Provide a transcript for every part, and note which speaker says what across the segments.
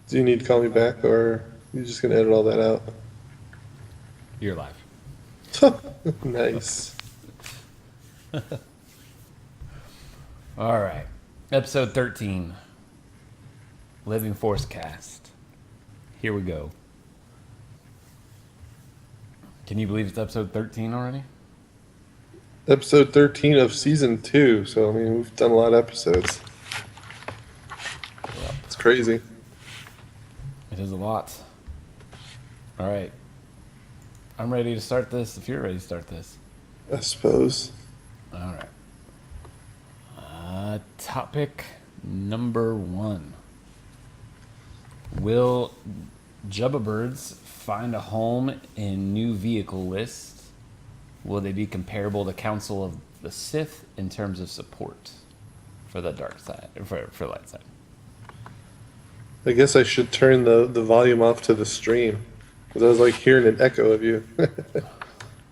Speaker 1: Do you need to call me back, or you just gonna edit all that out?
Speaker 2: You're live.
Speaker 1: Nice.
Speaker 2: All right. Episode 13. Living Force Cast. Here we go. Can you believe it's episode 13 already?
Speaker 1: Episode 13 of season 2. So I mean, we've done a lot of episodes.
Speaker 2: Yep.
Speaker 1: It's crazy.
Speaker 2: It is a lot. All right. I'm ready to start this if you're ready to start this.
Speaker 1: I suppose.
Speaker 2: All right. Topic number 1. Will Jubba Birds find a home in new vehicle lists? Will they be comparable to Council of the Sith in terms of support for the dark side, for light side?
Speaker 1: I guess I should turn the volume off to the stream because I was like hearing an echo of you.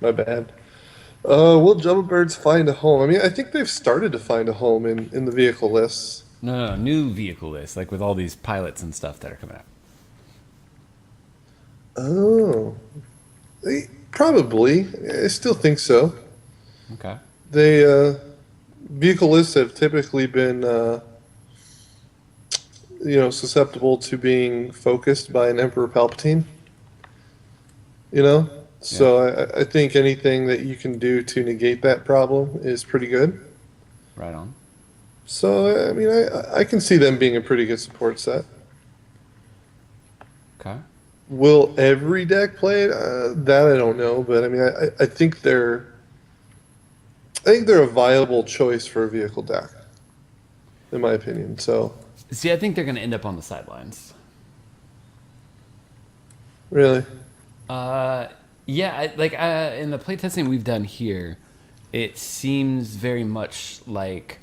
Speaker 1: My bad. Will Jumbo Birds find a home? I mean, I think they've started to find a home in the vehicle lists.
Speaker 2: No, new vehicle list, like with all these pilots and stuff that are coming out.
Speaker 1: Oh, probably. I still think so.
Speaker 2: Okay.
Speaker 1: They vehicle lists have typically been susceptible to being focused by an Emperor Palpatine. You know,
Speaker 2: Yeah.
Speaker 1: so I think anything that you can do to negate that problem is pretty good.
Speaker 2: Right on.
Speaker 1: So I mean, I can see them being a pretty good support set.
Speaker 2: Okay.
Speaker 1: Will every deck play it? That I don't know, but I mean, I think they're a viable choice for a vehicle deck, in my opinion. So
Speaker 2: See, I think they're going to end up on the sidelines.
Speaker 1: really,
Speaker 2: Yeah, in the playtesting we've done here, it seems very much like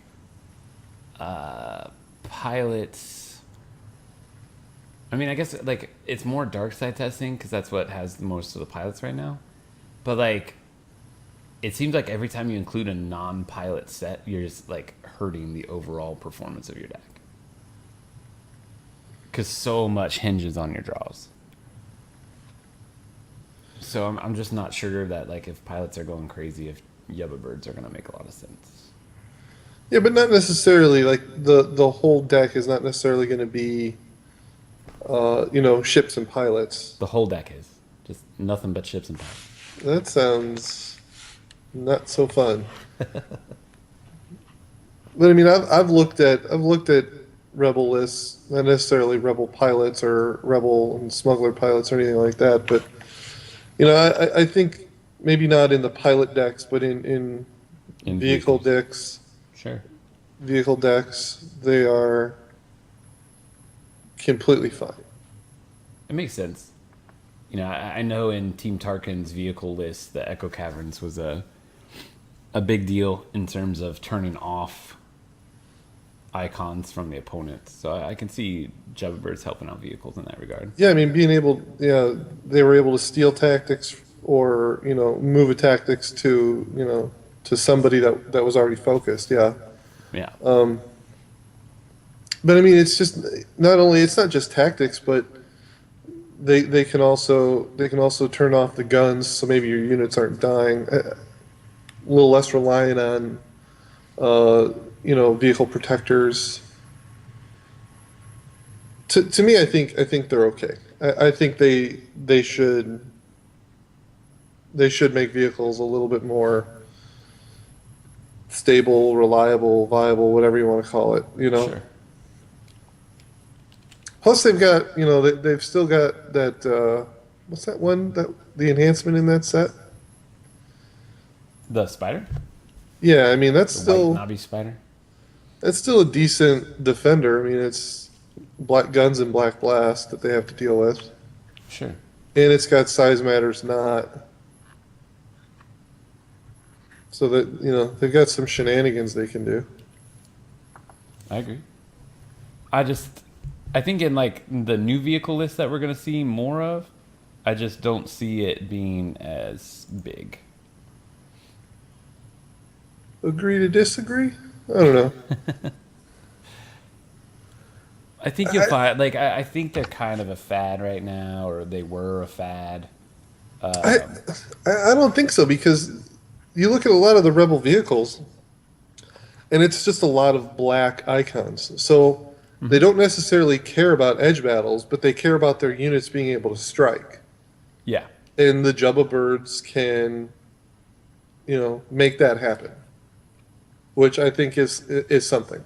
Speaker 2: pilots. I mean, I guess like it's more dark side testing because that's what has most of the pilots right now. But like, it seems like every time you include a non-pilot set, you're just like hurting the overall performance of your deck because so much hinges on your draws. So I'm just not sure that like if pilots are going crazy, if Yubba Birds are going to make a lot of sense.
Speaker 1: yeah, but not necessarily. Like the whole deck is not necessarily going to be, ships and pilots.
Speaker 2: The whole deck is just nothing but ships and pilots.
Speaker 1: That sounds not so fun. But I mean, I've looked at rebel lists, not necessarily rebel pilots or rebel and smuggler pilots or anything like that. But I think maybe not in the pilot decks, but in
Speaker 2: In
Speaker 1: vehicle
Speaker 2: vehicles.
Speaker 1: decks,
Speaker 2: Sure.
Speaker 1: vehicle decks, they are completely fine.
Speaker 2: It makes sense. I know in Team Tarkin's vehicle list, the Echo Caverns was a big deal in terms of turning off icons from the opponent. So I can see Jubba Birds helping out vehicles in that regard.
Speaker 1: Yeah, I mean, they were able to steal tactics or move a tactics to somebody that was already focused. Yeah.
Speaker 2: Yeah.
Speaker 1: But I mean, it's just it's not just tactics, but they can also turn off the guns, so maybe your units aren't dying. A little less reliant on vehicle protectors. To me, I think they're okay. I think they should make vehicles a little bit more stable, reliable, viable, whatever you want to call it.
Speaker 2: Sure.
Speaker 1: Plus, they've still got that. What's that one? That the enhancement in that set?
Speaker 2: The spider?
Speaker 1: Yeah, I mean
Speaker 2: The white knobby spider?
Speaker 1: that's still a decent defender. I mean, it's black guns and black blast that they have to deal with,
Speaker 2: Sure.
Speaker 1: and it's got size matters not. So that they've got some shenanigans they can do.
Speaker 2: I agree. I think in like the new vehicle list that we're gonna see more of, I just don't see it being as big.
Speaker 1: Agree to disagree? I don't know.
Speaker 2: I think you'll find like I think they're kind of a fad right now, or they were a fad.
Speaker 1: I I don't think so because you look at a lot of the Rebel vehicles, and it's just a lot of black icons. So they don't necessarily care about edge battles, but they care about their units being able to strike.
Speaker 2: Yeah,
Speaker 1: And the Jubba birds can, make that happen, which I think is something.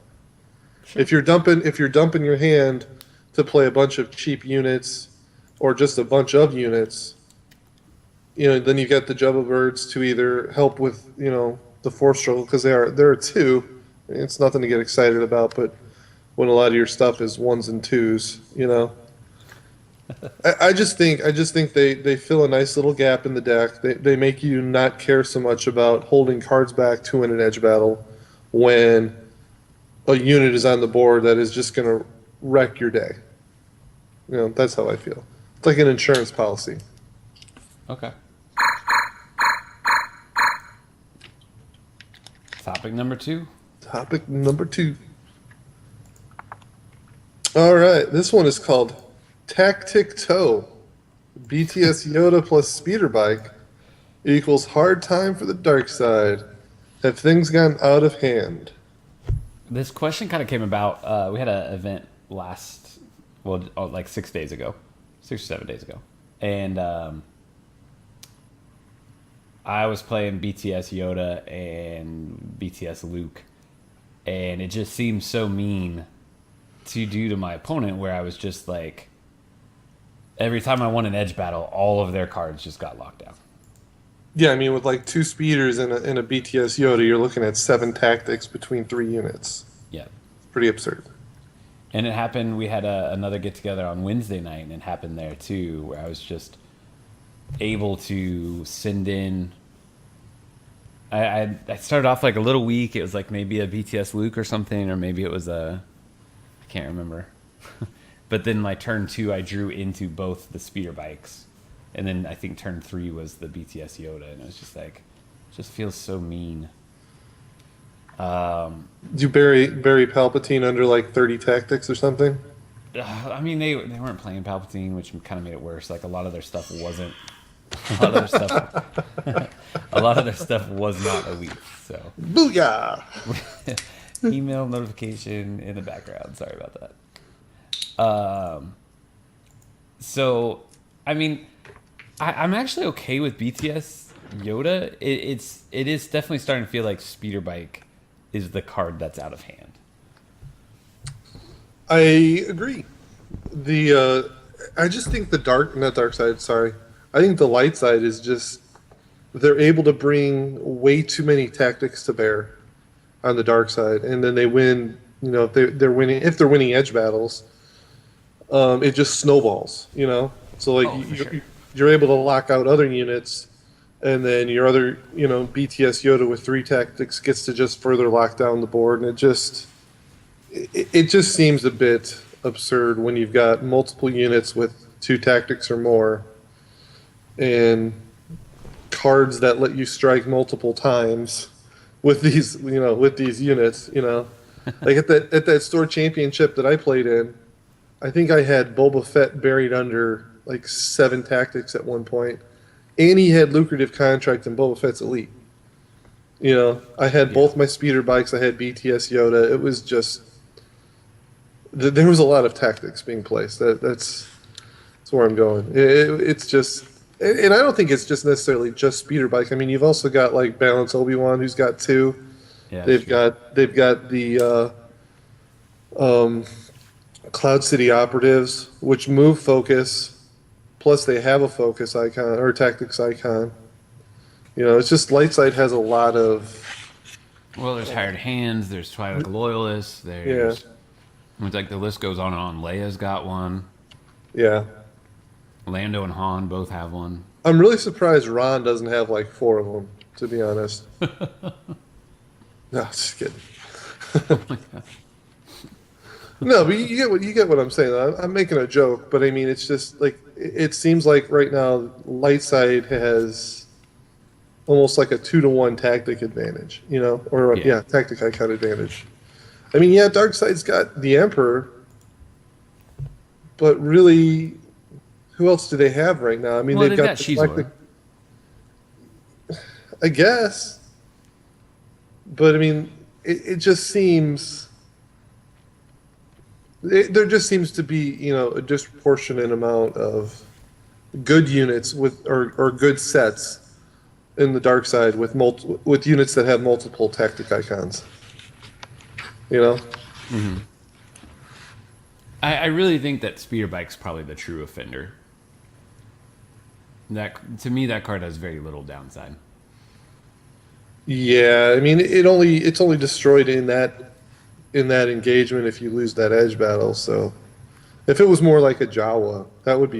Speaker 2: sure.
Speaker 1: If you're dumping your hand to play a bunch of cheap units or just a bunch of units, then you get the Jubba birds to either help with the force struggle because there are two. It's nothing to get excited about, but when a lot of your stuff is ones and twos, I just think they fill a nice little gap in the deck. They make you not care so much about holding cards back to win an edge battle when a unit is on the board that is just going to wreck your day. That's how I feel. It's like an insurance policy.
Speaker 2: Okay. Topic number 2.
Speaker 1: Topic number 2. All right, this one is called Tactic Toe. BTS Yoda plus speeder bike equals hard time for the dark side. Have things gotten out of hand?
Speaker 2: This question kind of came about. We had an event like 6 days ago, 6 or 7 days ago, and I was playing BTS Yoda and BTS Luke, and it just seemed so mean to do to my opponent, where I was just like, every time I won an edge battle, all of their cards just got locked down.
Speaker 1: Yeah, I mean, with like 2 speeders and a BTS Yoda, you're looking at 7 tactics between 3 units.
Speaker 2: Yeah.
Speaker 1: Pretty absurd.
Speaker 2: And it happened, we had another get-together on Wednesday night, and it happened there too, where I was just able to send in... I started off like a little weak. It was like maybe a BTS Luke or something, or maybe it was I can't remember. But then like turn 2, I drew into both the speeder bikes. And then I think turn 3 was the BTS Yoda, and it was just like, it just feels so mean.
Speaker 1: Do you bury Palpatine under like 30 tactics or something?
Speaker 2: I mean, they weren't playing Palpatine, which kind of made it worse. Like a lot of their stuff wasn't. A lot of their stuff. A lot of their stuff was not elite. So.
Speaker 1: Booyah!
Speaker 2: Email notification in the background. Sorry about that. So, I mean, I'm actually okay with BTS Yoda. It is definitely starting to feel like speeder bike is the card that's out of hand.
Speaker 1: I agree. I just think not dark side, sorry. I think the light side is just they're able to bring way too many tactics to bear on the dark side, and then they win. If they're winning edge battles, it just snowballs. So like you're able to lock out other units, and then your other BTS Yoda with 3 tactics gets to just further lock down the board, and it just seems a bit absurd when you've got multiple units with 2 tactics or more, and cards that let you strike multiple times with these units. Like at that store championship that I played in, I think I had Boba Fett buried under like 7 tactics at one point, and he had lucrative contract in Boba Fett's elite. I had both my speeder bikes. I had BTS Yoda. It was just there was a lot of tactics being placed. That's where I'm going. It's just, and I don't think it's just necessarily just speeder bike. I mean, you've also got like Balance Obi-Wan, who's got 2.
Speaker 2: Yeah,
Speaker 1: they've got the Cloud City Operatives, which move focus, plus they have a focus icon or tactics icon. It's just Lightside has a lot of.
Speaker 2: Well, there's Hired Hands. There's Twilight Loyalists. There's it's like the list goes on and on. Leia's got one.
Speaker 1: Yeah.
Speaker 2: Lando and Han both have one.
Speaker 1: I'm really surprised Ron doesn't have like 4 of them, to be honest. No, just kidding.
Speaker 2: Oh my God.
Speaker 1: No, but you get what I'm saying. I'm making a joke, but I mean it's just like it seems like right now Lightside has almost like a 2-to-1 tactic advantage, tactic icon advantage. I mean, Darkside's got the Emperor, but really, who else do they have right now? I mean,
Speaker 2: Well,
Speaker 1: they've
Speaker 2: they've
Speaker 1: got
Speaker 2: got
Speaker 1: the
Speaker 2: Shizor.
Speaker 1: I guess, but I mean, it just seems there just seems to be a disproportionate amount of good units or good sets in the dark side with units that have multiple tactic icons. You know,
Speaker 2: I really think that Speeder Bike's probably the true offender. That to me, that card has very little downside.
Speaker 1: yeah. I mean, it's only destroyed in that engagement if you lose that edge battle. So if it was more like a Jawa, that would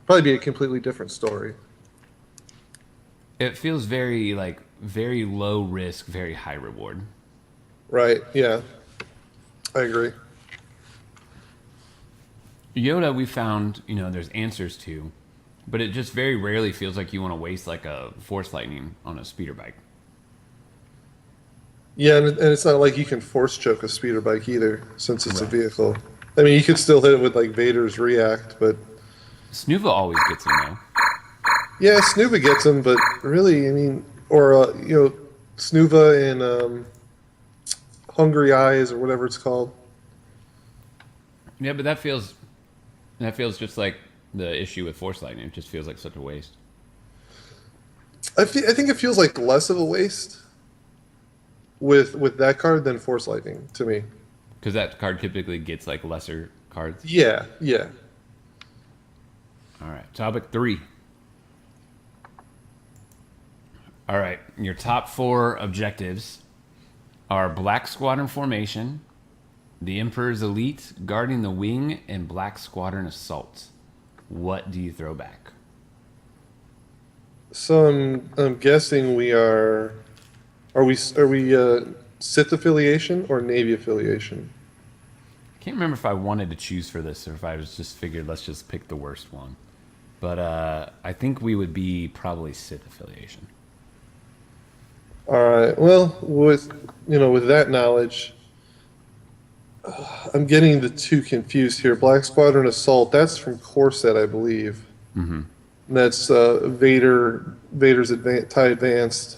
Speaker 1: probably be a completely different story.
Speaker 2: It feels very like very low risk, very high reward.
Speaker 1: Right? Yeah, I agree.
Speaker 2: Yoda, we found there's answers to, but it just very rarely feels like you want to waste like a Force Lightning on a Speeder Bike.
Speaker 1: Yeah, and it's not like you can force choke a speeder bike either, since it's a
Speaker 2: Right.
Speaker 1: vehicle. I mean, you could still hit it with like Vader's React, but
Speaker 2: Snuva always gets in though.
Speaker 1: yeah, Snuva gets him. But really, I mean, or Snuva in Hungry Eyes or whatever it's called.
Speaker 2: Yeah, but that feels just like the issue with Force Lightning. It just feels like such a waste.
Speaker 1: I think it feels like less of a waste with that card than Force Lightning to me.
Speaker 2: Because that card typically gets like lesser cards.
Speaker 1: Yeah, yeah.
Speaker 2: All right, topic 3. All right, your top 4 objectives are Black Squadron Formation, the Emperor's Elite, Guarding the Wing, and Black Squadron Assault. What do you throw back?
Speaker 1: So I'm guessing we are. Are we Sith affiliation or Navy affiliation?
Speaker 2: I can't remember if I wanted to choose for this or if I was just figured let's just pick the worst one. But I think we would be probably Sith affiliation.
Speaker 1: All right. Well, with that knowledge, I'm getting the two confused here. Black Squadron Assault. That's from Corset, I believe.
Speaker 2: Mm-hmm.
Speaker 1: And that's Vader's TIE Advanced.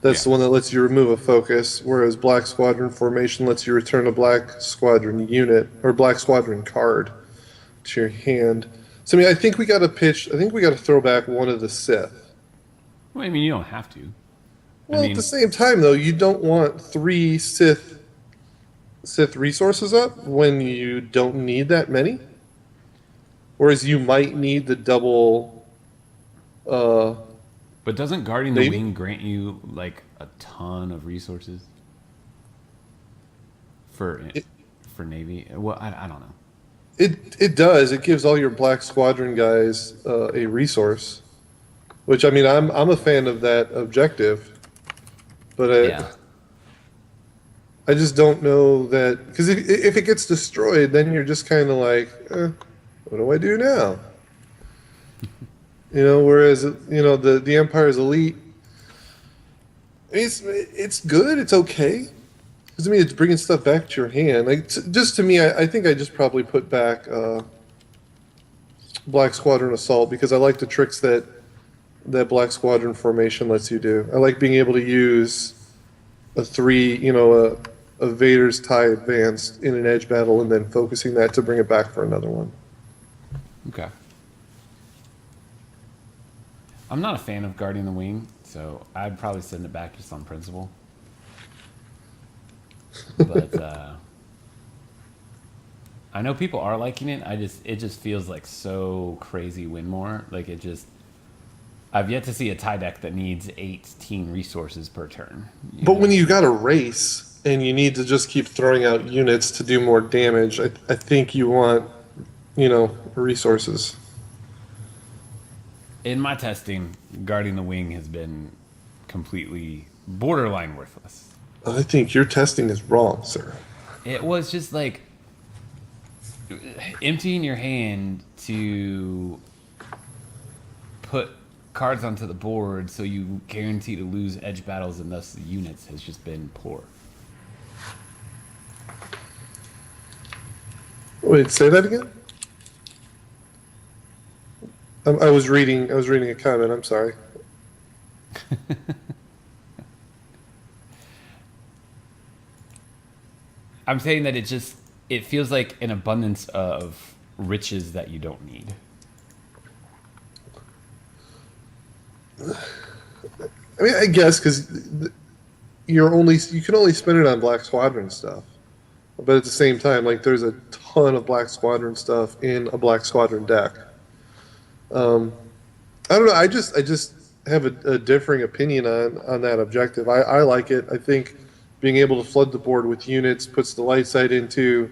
Speaker 1: That's
Speaker 2: Yeah.
Speaker 1: the one that lets you remove a focus, whereas Black Squadron Formation lets you return a Black Squadron unit or Black Squadron card to your hand. So I mean, I think we got to throw back one of the Sith.
Speaker 2: Well, I mean, you don't have to.
Speaker 1: Well,
Speaker 2: mean-
Speaker 1: at the same time, though, you don't want 3 Sith resources up when you don't need that many. Whereas you might need the double.
Speaker 2: But doesn't Guarding the
Speaker 1: Maybe.
Speaker 2: Wing grant you like a ton of resources for Navy? Well, I don't know.
Speaker 1: It does. It gives all your Black Squadron guys a resource, which I mean, I'm a fan of that objective, but
Speaker 2: Yeah.
Speaker 1: I just don't know that because if it gets destroyed, then you're just kind of like, what do I do now? Whereas the Empire's Elite, it's good, it's okay. Because I mean, it's bringing stuff back to your hand. Like just to me, I think I just probably put back Black Squadron Assault because I like the tricks that Black Squadron Formation lets you do. I like being able to use a Vader's TIE Advanced in an edge battle and then focusing that to bring it back for another one.
Speaker 2: Okay. I'm not a fan of Guarding the Wing, so I'd probably send it back just on principle. But I know people are liking it. It just feels like so crazy win more. Like I've yet to see a tie deck that needs 18 resources per turn.
Speaker 1: But when you got a race and you need to just keep throwing out units to do more damage, I think you want, resources.
Speaker 2: In my testing, Guarding the Wing has been completely borderline worthless.
Speaker 1: I think your testing is wrong, sir.
Speaker 2: It was just like emptying your hand to put cards onto the board so you guarantee to lose edge battles and thus units has just been poor.
Speaker 1: Wait, say that again? I was reading. I was reading a comment. I'm sorry.
Speaker 2: I'm saying that it feels like an abundance of riches that you don't need.
Speaker 1: I mean, I guess because you can only spend it on Black Squadron stuff, but at the same time, like there's a ton of Black Squadron stuff in a Black Squadron deck. Um, I don't know. I just have a differing opinion on that objective. I like it. I think being able to flood the board with units puts the light side into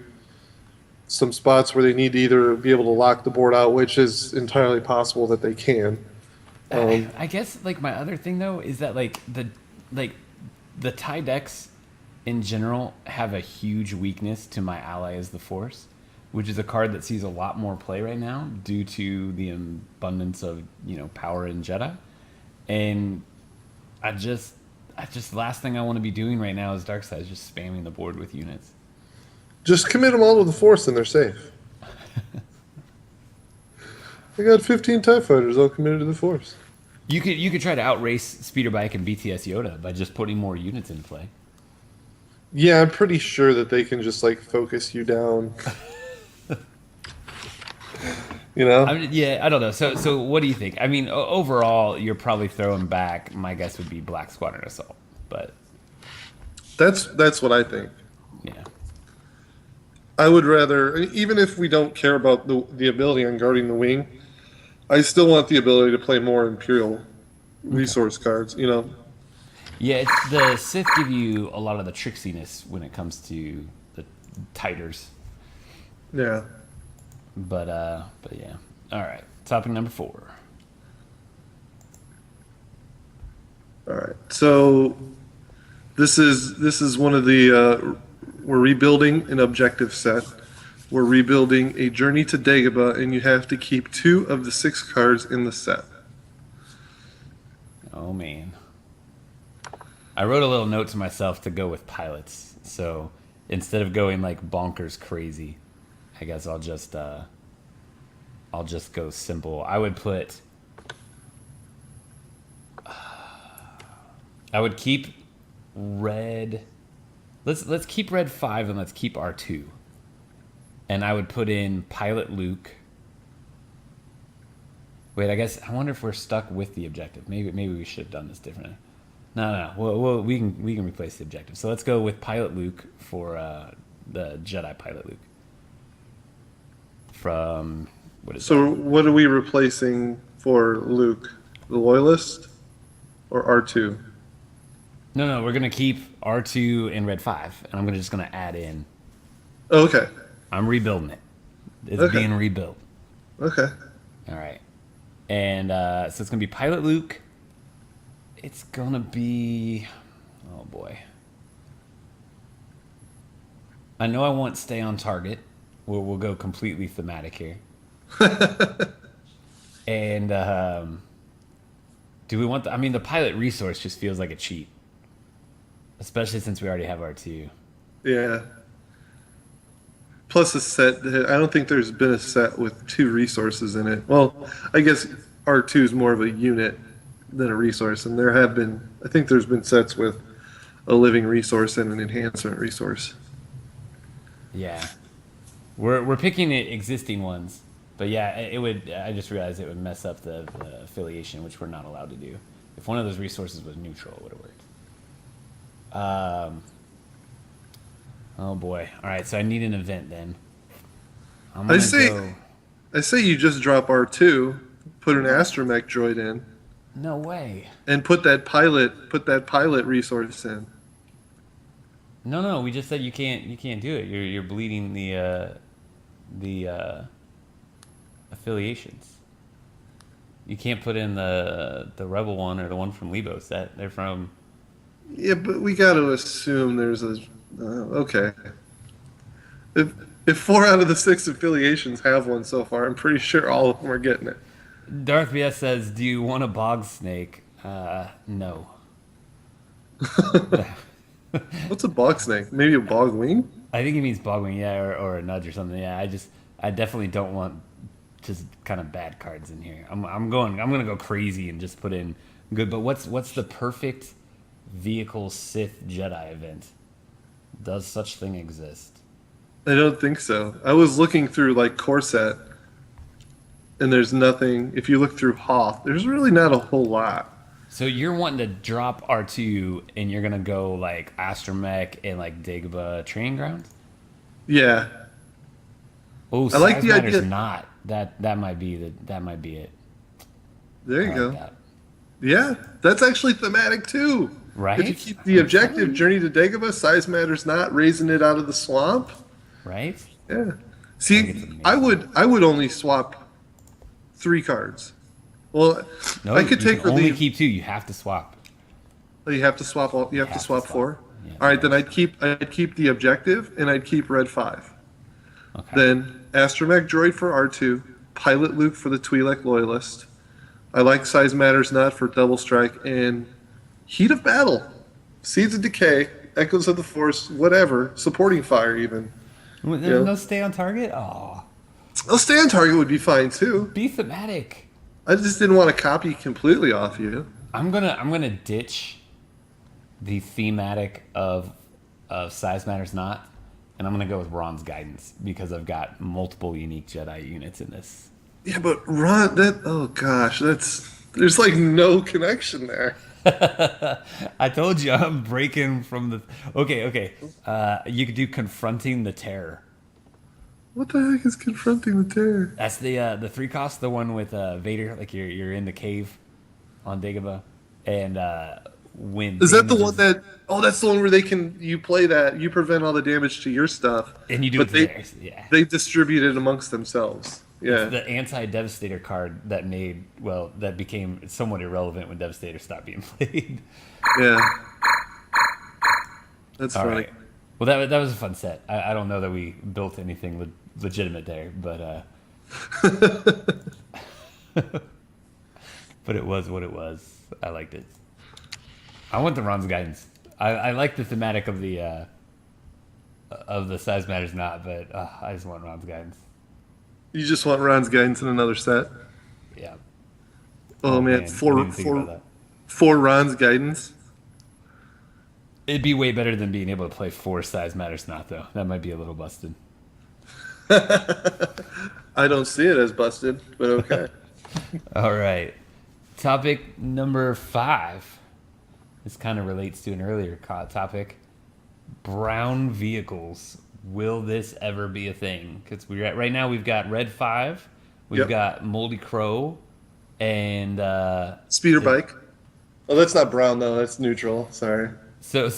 Speaker 1: some spots where they need to either be able to lock the board out, which is entirely possible that they can.
Speaker 2: I guess like my other thing though is that like the tie decks in general have a huge weakness to my ally as the Force, which is a card that sees a lot more play right now due to the abundance of power in Jedi, and I just last thing I want to be doing right now is Darkseid, just spamming the board with units.
Speaker 1: Just commit them all to the Force and they're safe. I got 15 TIE fighters all committed to the Force.
Speaker 2: You could try to outrace Speeder Bike and BTS Yoda by just putting more units in play.
Speaker 1: Yeah, I'm pretty sure that they can just like focus you down. You know?
Speaker 2: I mean, yeah, I don't know. So what do you think? I mean, overall, you're probably throwing back. My guess would be Black Squadron Assault, but
Speaker 1: That's what I think.
Speaker 2: yeah,
Speaker 1: I would rather, even if we don't care about the ability on guarding the wing, I still want the ability to play more Imperial resource cards. You know?
Speaker 2: yeah. It's the Sith give you a lot of the tricksiness when it comes to the titers,
Speaker 1: Yeah.
Speaker 2: but yeah. All right, topic number 4.
Speaker 1: All right. So this is one of the we're rebuilding an objective set. We're rebuilding a Journey to Dagobah, and you have to keep 2 of the 6 cards in the set.
Speaker 2: Oh man, I wrote a little note to myself to go with pilots. So instead of going like bonkers crazy, I guess I'll just go simple. I would keep red. Let's keep red 5 and let's keep R2. And I would put in Pilot Luke. Wait, I wonder if we're stuck with the objective. Maybe we should have done this differently. No. Well, we can replace the objective. So let's go with Pilot Luke for the Jedi Pilot Luke. From what is
Speaker 1: So
Speaker 2: that?
Speaker 1: what are we replacing for Luke? The Loyalist or R2?
Speaker 2: No, we're gonna keep R2 and red 5, and I'm just gonna add in.
Speaker 1: Oh, okay.
Speaker 2: I'm rebuilding it. It's
Speaker 1: Okay.
Speaker 2: being rebuilt.
Speaker 1: Okay.
Speaker 2: All right. And so it's going to be Pilot Luke. It's going to be... Oh, boy. I know I want Stay on Target. We'll go completely thematic here. And do we want... I mean, the Pilot Resource just feels like a cheat. Especially since we already have R2.
Speaker 1: Yeah. Plus a set. I don't think there's been a set with 2 resources in it. Well, I guess R2 is more of a unit than a resource, and there have been. I think there's been sets with a living resource and an enhancement resource.
Speaker 2: Yeah. We're picking existing ones. But yeah, it would. I just realized it would mess up the affiliation, which we're not allowed to do. If one of those resources was neutral, it would have worked. Oh boy! All right, so I need an event then. I'm
Speaker 1: I
Speaker 2: gonna
Speaker 1: say,
Speaker 2: go.
Speaker 1: I say you just drop R2, put an astromech droid in,
Speaker 2: No way!
Speaker 1: and put that pilot resource in.
Speaker 2: No. We just said you can't. You can't do it. You're bleeding the affiliations. You can't put in the rebel one or the one from Lebos. That they're from.
Speaker 1: Yeah, but we got to assume there's a. Okay. If 4 out of the 6 affiliations have one so far, I'm pretty sure all of them are getting it.
Speaker 2: Darth BS says, "Do you want a bog snake?" No.
Speaker 1: What's a bog snake? Maybe a bog wing?
Speaker 2: I think he means bogwing, yeah, or a nudge or something. Yeah, I definitely don't want just kind of bad cards in here. I'm gonna go crazy and just put in good. But what's the perfect vehicle Sith Jedi event? Does such thing exist?
Speaker 1: I don't think so. I was looking through like Corset, and there's nothing. If you look through Hoth, there's really not a whole lot.
Speaker 2: So you're wanting to drop R2 and you're gonna go like Astromech and like Dagobah Training Grounds?
Speaker 1: Yeah,
Speaker 2: Oh,
Speaker 1: I like
Speaker 2: size
Speaker 1: the
Speaker 2: matters
Speaker 1: idea.
Speaker 2: not. That might be it.
Speaker 1: There
Speaker 2: I
Speaker 1: you
Speaker 2: like
Speaker 1: go.
Speaker 2: that.
Speaker 1: Yeah, that's actually thematic too. If you
Speaker 2: Right?
Speaker 1: keep the
Speaker 2: I'm telling
Speaker 1: objective,
Speaker 2: you.
Speaker 1: Journey to Dagobah, size matters not, raising it out of the swamp.
Speaker 2: Right?
Speaker 1: Yeah.
Speaker 2: I think it's
Speaker 1: See,
Speaker 2: amazing.
Speaker 1: I would only swap 3 cards. Well,
Speaker 2: No,
Speaker 1: I could
Speaker 2: you
Speaker 1: take
Speaker 2: can
Speaker 1: or
Speaker 2: only
Speaker 1: leave.
Speaker 2: keep 2. You have to swap.
Speaker 1: Oh, you have to swap all. You have to
Speaker 2: have to
Speaker 1: swap
Speaker 2: swap.
Speaker 1: 4.
Speaker 2: Yeah,
Speaker 1: All right,
Speaker 2: yeah.
Speaker 1: then I'd keep the objective, and I'd keep red 5.
Speaker 2: Okay.
Speaker 1: Then Astromech Droid for R2, Pilot Luke for the Twi'lek Loyalist. I like Size Matters Not for Double Strike, and Heat of Battle, Seeds of Decay, Echoes of the Force, whatever, Supporting Fire even.
Speaker 2: There's no stay on target? Oh.
Speaker 1: A stand target would be fine too.
Speaker 2: Be thematic.
Speaker 1: I just didn't want to copy completely off you.
Speaker 2: I'm gonna ditch the thematic of size matters not, and I'm gonna go with Ron's guidance because I've got multiple unique Jedi units in this.
Speaker 1: Yeah, but Ron, oh gosh, there's like no connection there.
Speaker 2: I told you I'm breaking from the. Okay. You could do confronting the terror.
Speaker 1: What the heck is confronting the terror?
Speaker 2: That's the 3 cost, the one with Vader. Like you're in the cave on Dagobah, and when
Speaker 1: Is that the
Speaker 2: damage
Speaker 1: one that? Oh, that's the one where you play that, you prevent all the damage to your stuff,
Speaker 2: and you do
Speaker 1: but
Speaker 2: it to theirs. Yeah.
Speaker 1: they distribute it amongst themselves. Yeah,
Speaker 2: The anti-Devastator card that became somewhat irrelevant when Devastator stopped being played.
Speaker 1: yeah. That's
Speaker 2: All
Speaker 1: funny.
Speaker 2: right. Well, that was a fun set. I don't know that we built anything legitimate there, but but it was what it was. I liked it. I want the Ron's guidance. I like the thematic of the size matters not, but I just want Ron's guidance.
Speaker 1: You just want Ron's guidance in another set.
Speaker 2: Yeah.
Speaker 1: Oh, man,
Speaker 2: I didn't think about that.
Speaker 1: four Ron's guidance.
Speaker 2: It'd be way better than being able to play 4 size matters not, though. That might be a little busted.
Speaker 1: I don't see it as busted, but okay.
Speaker 2: All right. Topic number 5. This kind of relates to an earlier topic. Brown vehicles. Will this ever be a thing? Because right now we've got Red 5, we've
Speaker 1: Yep.
Speaker 2: got Moldy Crow, and
Speaker 1: Speeder bike. Oh, that's not brown though. That's neutral. Sorry.
Speaker 2: so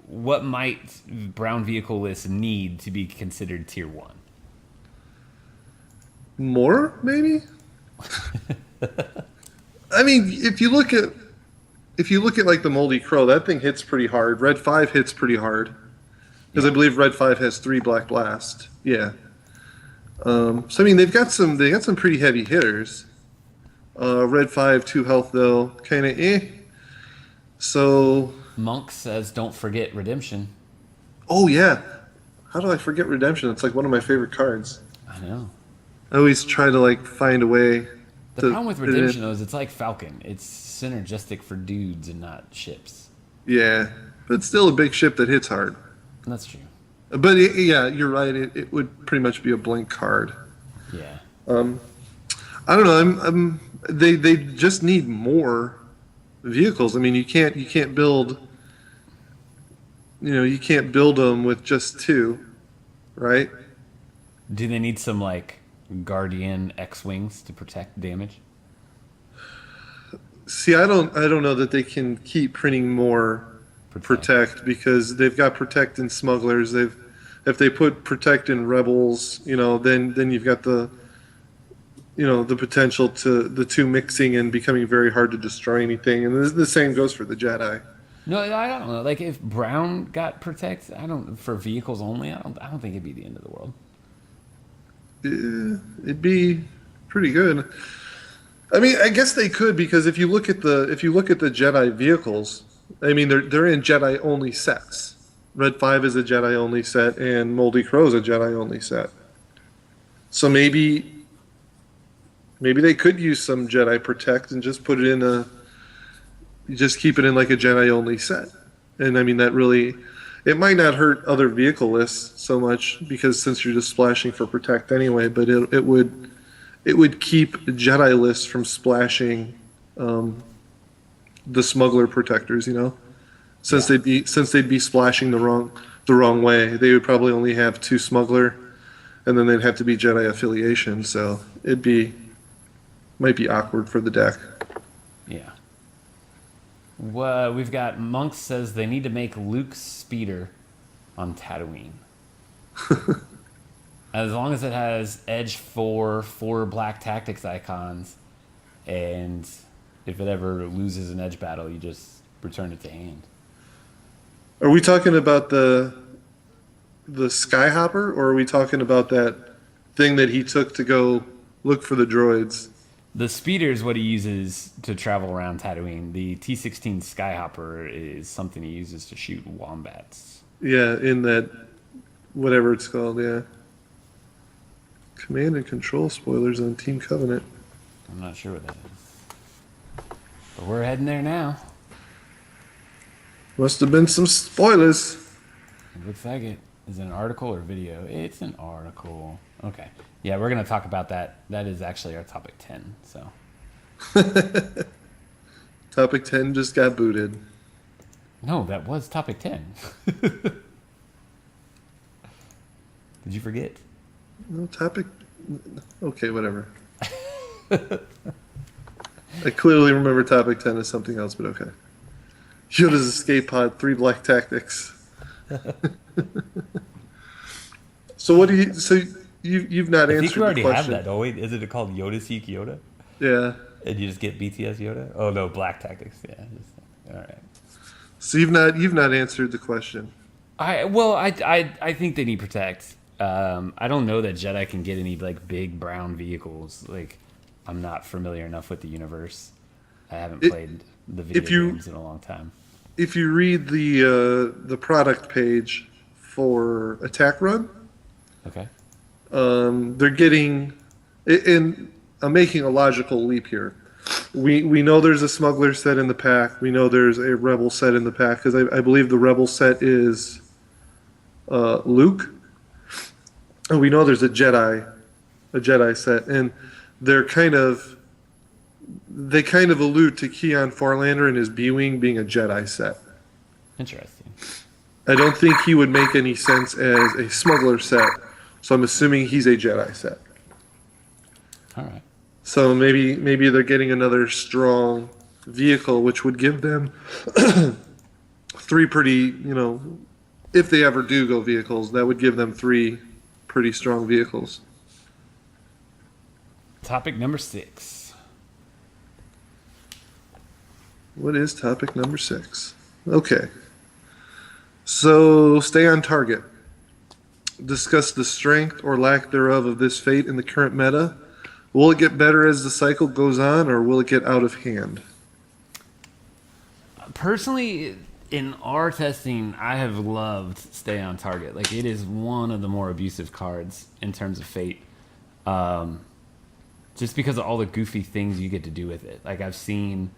Speaker 2: what might brown vehicle lists need to be considered tier 1?
Speaker 1: More maybe. I mean, if you look at like the Moldy Crow, that thing hits pretty hard. Red 5 hits pretty hard because I believe Red 5 has 3 Black Blast. Yeah. So I mean, they got some pretty heavy hitters. Red 5 2 health though, kind of eh. So
Speaker 2: Monk says, "Don't forget redemption."
Speaker 1: oh yeah, how do I forget Redemption? It's like one of my favorite cards.
Speaker 2: I know.
Speaker 1: I always try to like find a way.
Speaker 2: The
Speaker 1: to
Speaker 2: problem with
Speaker 1: fit it in.
Speaker 2: redemption though is it's like Falcon. It's synergistic for dudes and not ships.
Speaker 1: Yeah, but it's still a big ship that hits hard.
Speaker 2: And that's true.
Speaker 1: But yeah, you're right. It would pretty much be a blank card.
Speaker 2: Yeah.
Speaker 1: I don't know. They just need more vehicles. I mean, you can't build. You can't build them with just 2, right?
Speaker 2: Do they need some like Guardian X-wings to protect damage?
Speaker 1: See, I don't know that they can keep printing more protect because they've got protect in smugglers. If they put protect in rebels, then you've got the potential to the 2 mixing and becoming very hard to destroy anything. And the same goes for the Jedi.
Speaker 2: No, I don't know. Like if Brown got protect, for vehicles only. I don't think it'd be the end of the world.
Speaker 1: It'd be pretty good. I mean, I guess they could because if you look at the Jedi vehicles, I mean they're in Jedi only sets. Red 5 is a Jedi only set, and Moldy Crow is a Jedi only set. So maybe Maybe they could use some Jedi Protect and just put it in a, just keep it in like a Jedi only set. And I mean, that really, it might not hurt other vehicle lists so much because since you're just splashing for Protect anyway, but it would keep Jedi lists from splashing the smuggler protectors, since
Speaker 2: Yeah.
Speaker 1: they'd be splashing the wrong way. They would probably only have two smuggler, and then they'd have to be Jedi affiliation. So might be awkward for the deck.
Speaker 2: Yeah. Well, we've got Monk says they need to make Luke's speeder on Tatooine. As long as it has Edge 4 Black Tactics icons, and if it ever loses an Edge battle, you just return it to hand.
Speaker 1: Are we talking about the Skyhopper, or are we talking about that thing that he took to go look for the droids?
Speaker 2: The speeder is what he uses to travel around Tatooine. The T-16 Skyhopper is something he uses to shoot wombats.
Speaker 1: Yeah, in that whatever it's called. Yeah. Command and control spoilers on Team Covenant.
Speaker 2: I'm not sure what that is. But we're heading there now.
Speaker 1: Must have been some spoilers.
Speaker 2: It looks like it. Is it an article or video? It's an article. Okay. Yeah, we're going to talk about that. That is actually our topic 10. So,
Speaker 1: Topic 10 just got booted.
Speaker 2: no, that was topic 10. Did you forget?
Speaker 1: No, topic. Okay, whatever. I clearly remember topic 10 as something else, but okay. Yoda's escape pod, 3 black tactics. So what do you? So you've not
Speaker 2: I
Speaker 1: answered
Speaker 2: think we already
Speaker 1: the
Speaker 2: have
Speaker 1: question.
Speaker 2: that, don't we? Isn't it called Yoda Seek Yoda?
Speaker 1: Yeah.
Speaker 2: And you just get BTS Yoda? Oh, no, Black Tactics. Yeah. All right.
Speaker 1: So you've not answered the question.
Speaker 2: I think they need Protect. I don't know that Jedi can get any like big brown vehicles. Like, I'm not familiar enough with the universe. I haven't played the video games in a long time.
Speaker 1: If you read the product page for Attack Run,
Speaker 2: Okay.
Speaker 1: they're getting, and I'm making a logical leap here. We know there's a smuggler set in the pack. We know there's a rebel set in the pack because I believe the rebel set is Luke. And we know there's a Jedi set, and they kind of allude to Keon Farlander and his B-wing being a Jedi set.
Speaker 2: Interesting.
Speaker 1: I don't think he would make any sense as a smuggler set, so I'm assuming he's a Jedi set.
Speaker 2: All right.
Speaker 1: So maybe they're getting another strong vehicle, which would give them 3 pretty, if they ever do go vehicles, that would give them 3 pretty strong vehicles.
Speaker 2: Topic number 6.
Speaker 1: What is topic number 6? Okay. So stay on target. Discuss the strength or lack thereof of this fate in the current meta. Will it get better as the cycle goes on, or will it get out of hand?
Speaker 2: Personally, in our testing, I have loved Stay on Target. Like, it is one of the more abusive cards in terms of fate. Just because of all the goofy things you get to do with it. Like, I've seen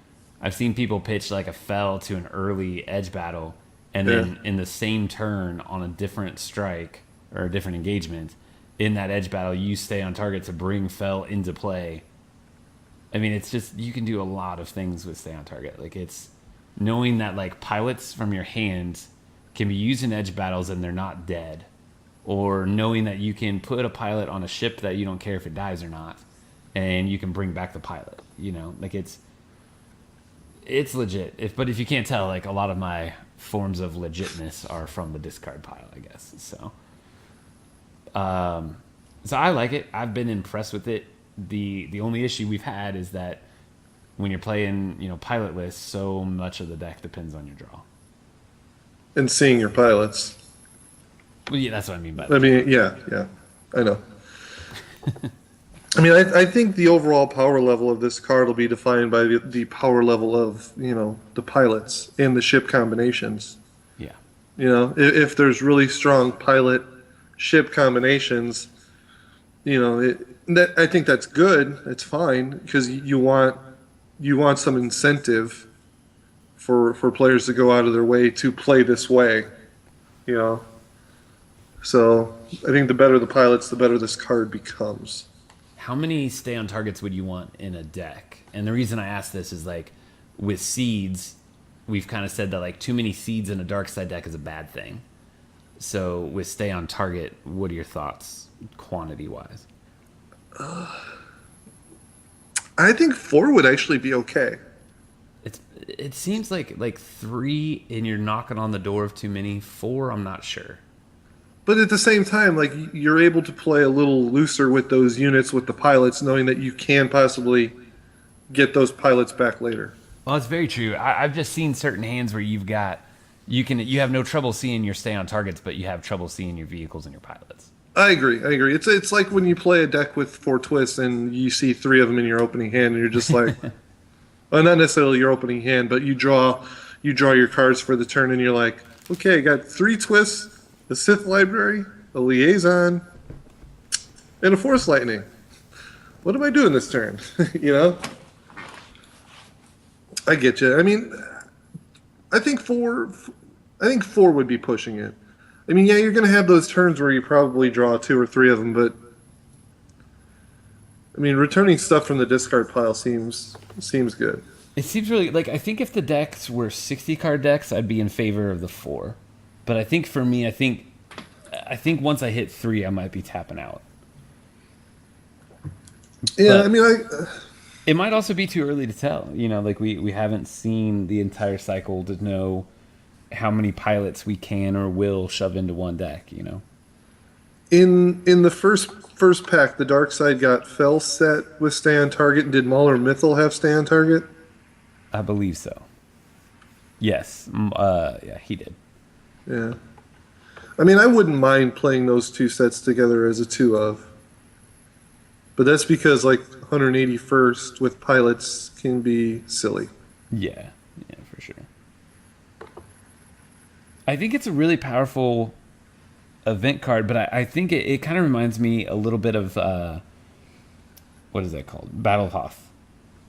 Speaker 2: people pitch like a fell to an early edge battle, and then in the same turn on a different strike or a different engagement, in that edge battle, you stay on target to bring fell into play. I mean, it's just, you can do a lot of things with stay on target. Like, it's knowing that like pilots from your hand can be used in edge battles and they're not dead, or knowing that you can put a pilot on a ship that you don't care if it dies or not, and you can bring back the pilot. Like, it's legit. But if you can't tell, like, a lot of my forms of legitness are from the discard pile, I guess. So I like it. I've been impressed with it. The only issue we've had is that when you're playing, pilot lists, so much of the deck depends on your draw.
Speaker 1: And seeing your pilots.
Speaker 2: Well, yeah, that's what I mean by that.
Speaker 1: I mean, yeah, I know. I mean, I think the overall power level of this card will be defined by the power level of, the pilots and the ship combinations.
Speaker 2: Yeah.
Speaker 1: If there's really strong pilot ship combinations, I think that's good. It's fine because you want some incentive for players to go out of their way to play this way. You know, so I think the better the pilots, the better this card becomes.
Speaker 2: How many stay on targets would you want in a deck? And the reason I ask this is like with seeds, we've kind of said that like too many seeds in a dark side deck is a bad thing. So with stay on target, what are your thoughts quantity wise?
Speaker 1: I think four would actually be okay.
Speaker 2: It seems like three and you're knocking on the door of too many. Four, I'm not sure.
Speaker 1: But at the same time, like you're able to play a little looser with those units with the pilots, knowing that you can possibly get those pilots back later.
Speaker 2: Well, it's very true. I've just seen certain hands where you have no trouble seeing your stay on targets, but you have trouble seeing your vehicles and your pilots.
Speaker 1: I agree. I agree. It's like when you play a deck with four twists and you see three of them in your opening hand, and you're just like, well, not necessarily your opening hand, but you draw your cards for the turn, and you're like, okay, I got three twists, a Sith Library, a Liaison, and a Force Lightning. What am I doing this turn? you know. I get you. I mean, I think four. I think four would be pushing it. I mean, yeah, you're going to have those turns where you probably draw two or three of them, but I mean, returning stuff from the discard pile seems good.
Speaker 2: It seems really like I think if the decks were 60 card decks, I'd be in favor of the four. But I think for me, I think once I hit three, I might be tapping out.
Speaker 1: Yeah,
Speaker 2: But
Speaker 1: I mean,
Speaker 2: it might also be too early to tell. Like we haven't seen the entire cycle to know how many pilots we can or will shove into one deck.
Speaker 1: in the first pack, the dark side got Fell set with stay on target, and did Mauler Mythal have stay on target?
Speaker 2: I believe so. Yes. Yeah, he did.
Speaker 1: Yeah. I mean, I wouldn't mind playing those two sets together as a two of. But that's because like 181st with pilots can be silly.
Speaker 2: Yeah. Yeah, for sure. I think it's a really powerful event card, but I think it kind of reminds me a little bit of what is that called? Battle Hoth,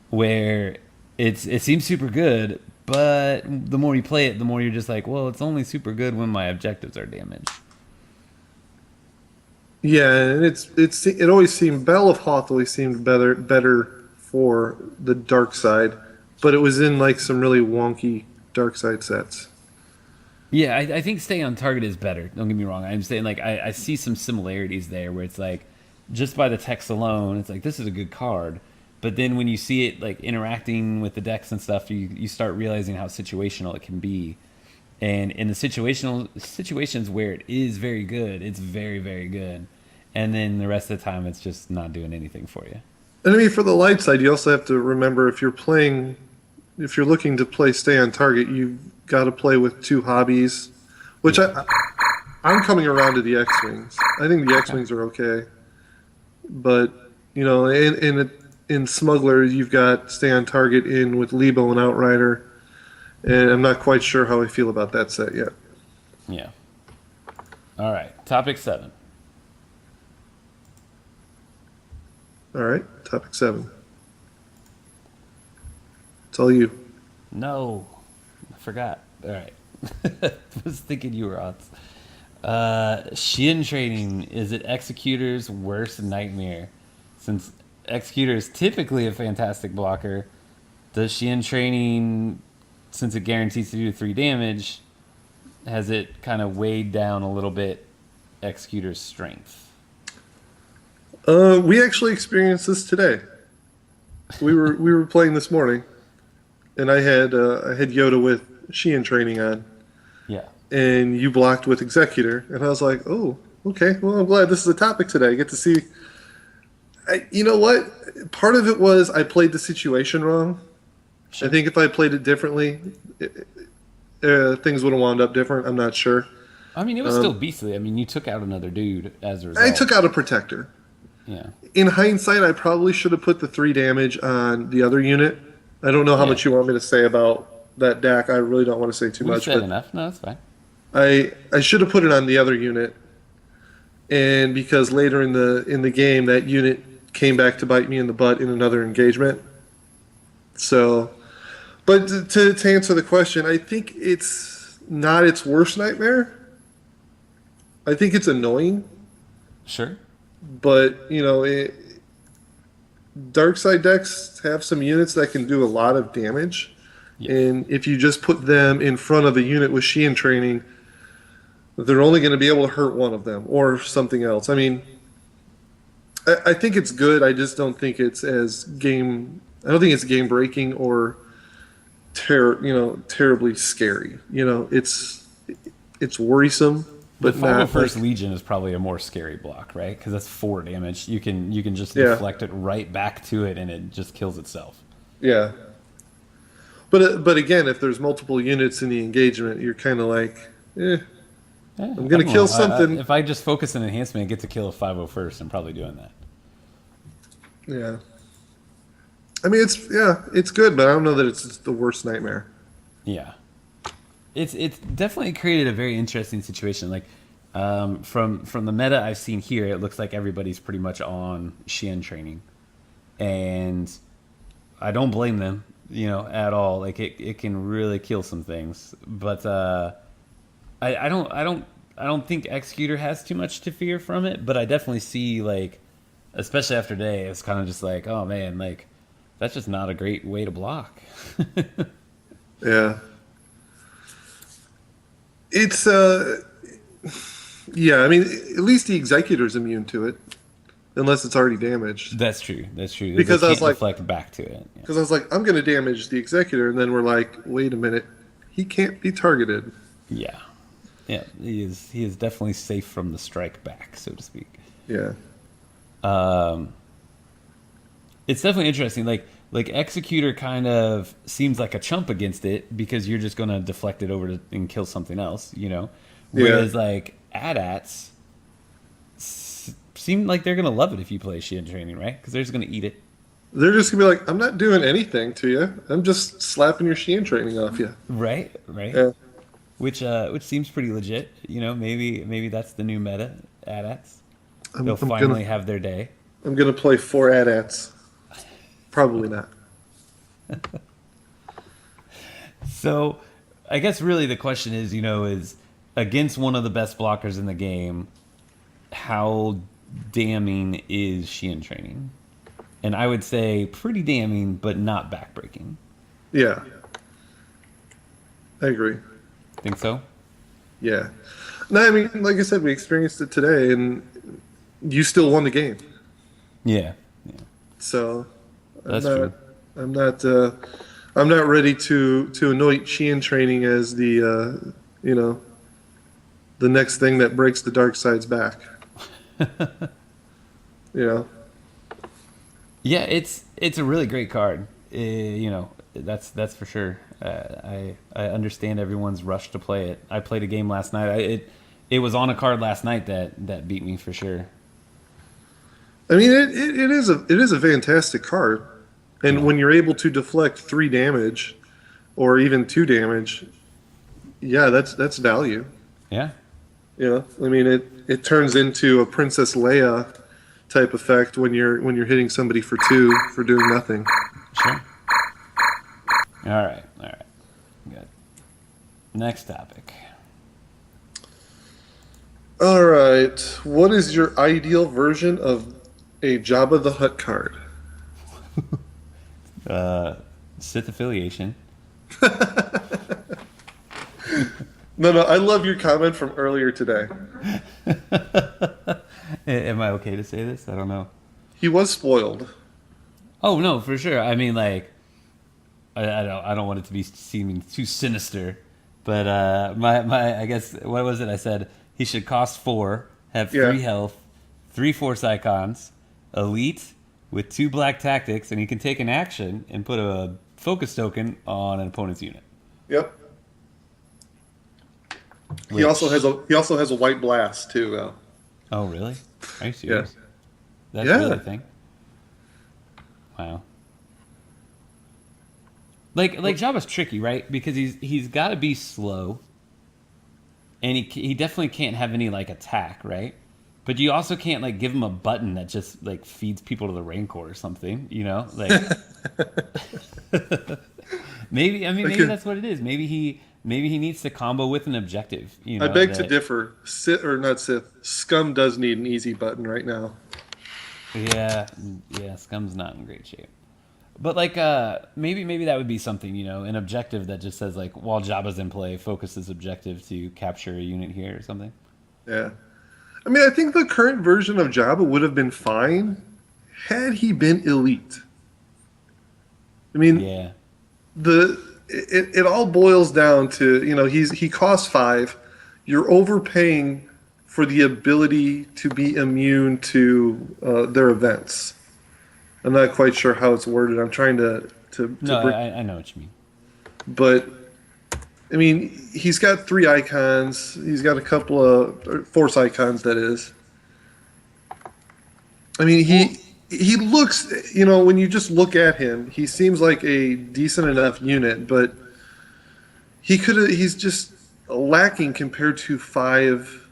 Speaker 2: where it seems super good, but the more you play it, the more you're just like, well, it's only super good when my objectives are damaged.
Speaker 1: Yeah, and it always seemed Battle of Hoth always seemed better for the dark side, but it was in like some really wonky dark side sets.
Speaker 2: Yeah, I think stay on target is better. Don't get me wrong. I'm saying like I see some similarities there where it's like just by the text alone, it's like this is a good card. But then when you see it like interacting with the decks and stuff, you start realizing how situational it can be. And in the situational situations where it is very good, it's very, very good. And then the rest of the time it's just not doing anything for you.
Speaker 1: And I mean, for the light side, you also have to remember if you're looking to play stay on target, you've got to play with two hobbies, which I'm coming around to the X-Wings. I think the X-Wings are okay. But, in Smuggler, you've got stay on target in with Lebo and Outrider. And I'm not quite sure how I feel about that set yet.
Speaker 2: Yeah. All right. Topic 7.
Speaker 1: All right, topic 7. It's all you.
Speaker 2: No. I forgot. All right. I was thinking you were on. Shin training. Is it Executor's worst nightmare? Since Executor is typically a fantastic blocker, does Shin training, since it guarantees to do 3 damage, has it kind of weighed down a little bit Executor's strength?
Speaker 1: We actually experienced this today. We were playing this morning, and I had Yoda with Sheehan training on,
Speaker 2: Yeah.
Speaker 1: and you blocked with Executor, and I was like, oh, okay. Well, I'm glad this is a topic today. I get to see. You know what? Part of it was I played the situation wrong.
Speaker 2: Sure.
Speaker 1: I think if I played it differently, things would have wound up different. I'm not sure.
Speaker 2: I mean, it was still beastly. I mean, you took out another dude as a result.
Speaker 1: I took out a protector.
Speaker 2: Yeah.
Speaker 1: In hindsight, I probably should have put the 3 damage on the other unit. I don't know how much you want me to say about that deck. I really don't want to say too
Speaker 2: We
Speaker 1: much.
Speaker 2: said enough. No, that's fine.
Speaker 1: I should have put it on the other unit. and because later in the game that unit came back to bite me in the butt in another engagement. So, but to answer the question, I think it's not its worst nightmare. I think it's annoying,
Speaker 2: Sure.
Speaker 1: but dark side decks have some units that can do a lot of damage,
Speaker 2: Yeah.
Speaker 1: and if you just put them in front of a unit with Sheehan training, they're only going to be able to hurt one of them or something else. I mean, I think it's good. I just don't think it's as game. I don't think it's game breaking or terribly scary. It's worrisome,
Speaker 2: The
Speaker 1: but not
Speaker 2: 501st
Speaker 1: like,
Speaker 2: Legion is probably a more scary block, right? Because that's 4 damage. You can just
Speaker 1: Yeah.
Speaker 2: deflect it right back to it, and it just kills itself.
Speaker 1: yeah. But again, if there's multiple units in the engagement, you're kind of like, I'm gonna kill something.
Speaker 2: If I just focus on enhancement and get to kill a 501st, I'm probably doing that.
Speaker 1: Yeah. I mean, it's good, but I don't know that it's the worst nightmare.
Speaker 2: Yeah, it's definitely created a very interesting situation. Like from the meta I've seen here, it looks like everybody's pretty much on Xian training, and I don't blame them, at all. Like it can really kill some things, but I don't think Executor has too much to fear from it. But I definitely see, like, especially after day, it's kind of just like, oh man, like that's just not a great way to block.
Speaker 1: Yeah. It's yeah. I mean, at least the executor's immune to it, unless it's already damaged.
Speaker 2: That's true. That's true.
Speaker 1: Because
Speaker 2: They
Speaker 1: I was
Speaker 2: can't
Speaker 1: like-
Speaker 2: deflect back to it. Yeah.
Speaker 1: Because I was like, I'm going to damage the executor, and then we're like, wait a minute, he can't be targeted.
Speaker 2: Yeah, yeah. He is definitely safe from the strike back, so to speak.
Speaker 1: Yeah.
Speaker 2: It's definitely interesting. Like Executor kind of seems like a chump against it because you're just going to deflect it over and kill something else, Whereas like AT-ATs seem like they're going to love it if you play Sheehan training, right? Because they're just going to eat it.
Speaker 1: They're just going to be like, I'm not doing anything to you. I'm just slapping your Sheehan training off you.
Speaker 2: Right.
Speaker 1: Yeah.
Speaker 2: Which seems pretty legit. Maybe that's the new meta. AT-ATs.
Speaker 1: I'm
Speaker 2: They'll
Speaker 1: gonna-
Speaker 2: finally have their day.
Speaker 1: I'm going to play 4 AT-ATs. Probably not.
Speaker 2: So, I guess really the question is, is against one of the best blockers in the game, how damning is Sheehan training? And I would say pretty damning, but not backbreaking.
Speaker 1: Yeah. I agree.
Speaker 2: Think so?
Speaker 1: Yeah. No, I mean, like I said, we experienced it today, and you still won the game.
Speaker 2: Yeah.
Speaker 1: So
Speaker 2: That's true.
Speaker 1: I'm not. I'm not ready to anoint Sheehan training as the the next thing that breaks the dark side's back.
Speaker 2: Yeah, it's a really great card. That's for sure. I understand everyone's rush to play it. I played a game last night. It was on a card last night that beat me for sure.
Speaker 1: I mean, it is a fantastic card, and when you're able to deflect 3 damage, or even 2 damage, yeah, that's value.
Speaker 2: Yeah.
Speaker 1: I mean, it turns into a Princess Leia type effect when you're hitting somebody for 2 for doing nothing.
Speaker 2: Sure. All right. Good. Next topic.
Speaker 1: All right, what is your ideal version of a Jabba the Hutt card?
Speaker 2: Sith affiliation.
Speaker 1: No, I love your comment from earlier today.
Speaker 2: Am I okay to say this? I don't know.
Speaker 1: He was spoiled.
Speaker 2: Oh no, for sure. I mean, like, I don't want it to be seeming too sinister, but my I guess what was it? I said he should cost 4, have 3 health, 3 Force icons, elite with 2 black tactics, and he can take an action and put a focus token on an opponent's unit.
Speaker 1: Yep. He also has a white blast too, though.
Speaker 2: Oh really? Are you serious? That's
Speaker 1: Yeah.
Speaker 2: really a thing. Wow. Like Jabba's tricky, right? Because he's got to be slow, and he definitely can't have any like attack, right? But you also can't like give him a button that just like feeds people to the Rancor or something, you know? Like maybe I mean maybe
Speaker 1: Okay.
Speaker 2: that's what it is. Maybe he needs to combo with an objective, you
Speaker 1: I
Speaker 2: know,
Speaker 1: beg to
Speaker 2: that
Speaker 1: differ. Sith or not Sith, Scum does need an easy button right now.
Speaker 2: yeah, yeah, Scum's not in great shape. But like maybe that would be something, you know, an objective that just says like while Jabba's in play, focus this objective to capture a unit here or something.
Speaker 1: Yeah. I mean, I think the current version of Jabba would have been fine had he been elite. I mean,
Speaker 2: Yeah.
Speaker 1: it all boils down to, he costs 5. You're overpaying for the ability to be immune to their events. I'm not quite sure how it's worded. I'm trying to
Speaker 2: No,
Speaker 1: bring,
Speaker 2: I know what you mean.
Speaker 1: but I mean, he's got 3 icons. He's got a couple of Force icons. That is. I mean,
Speaker 2: Well,
Speaker 1: he looks. When you just look at him, he seems like a decent enough unit, but he's just lacking compared to 5.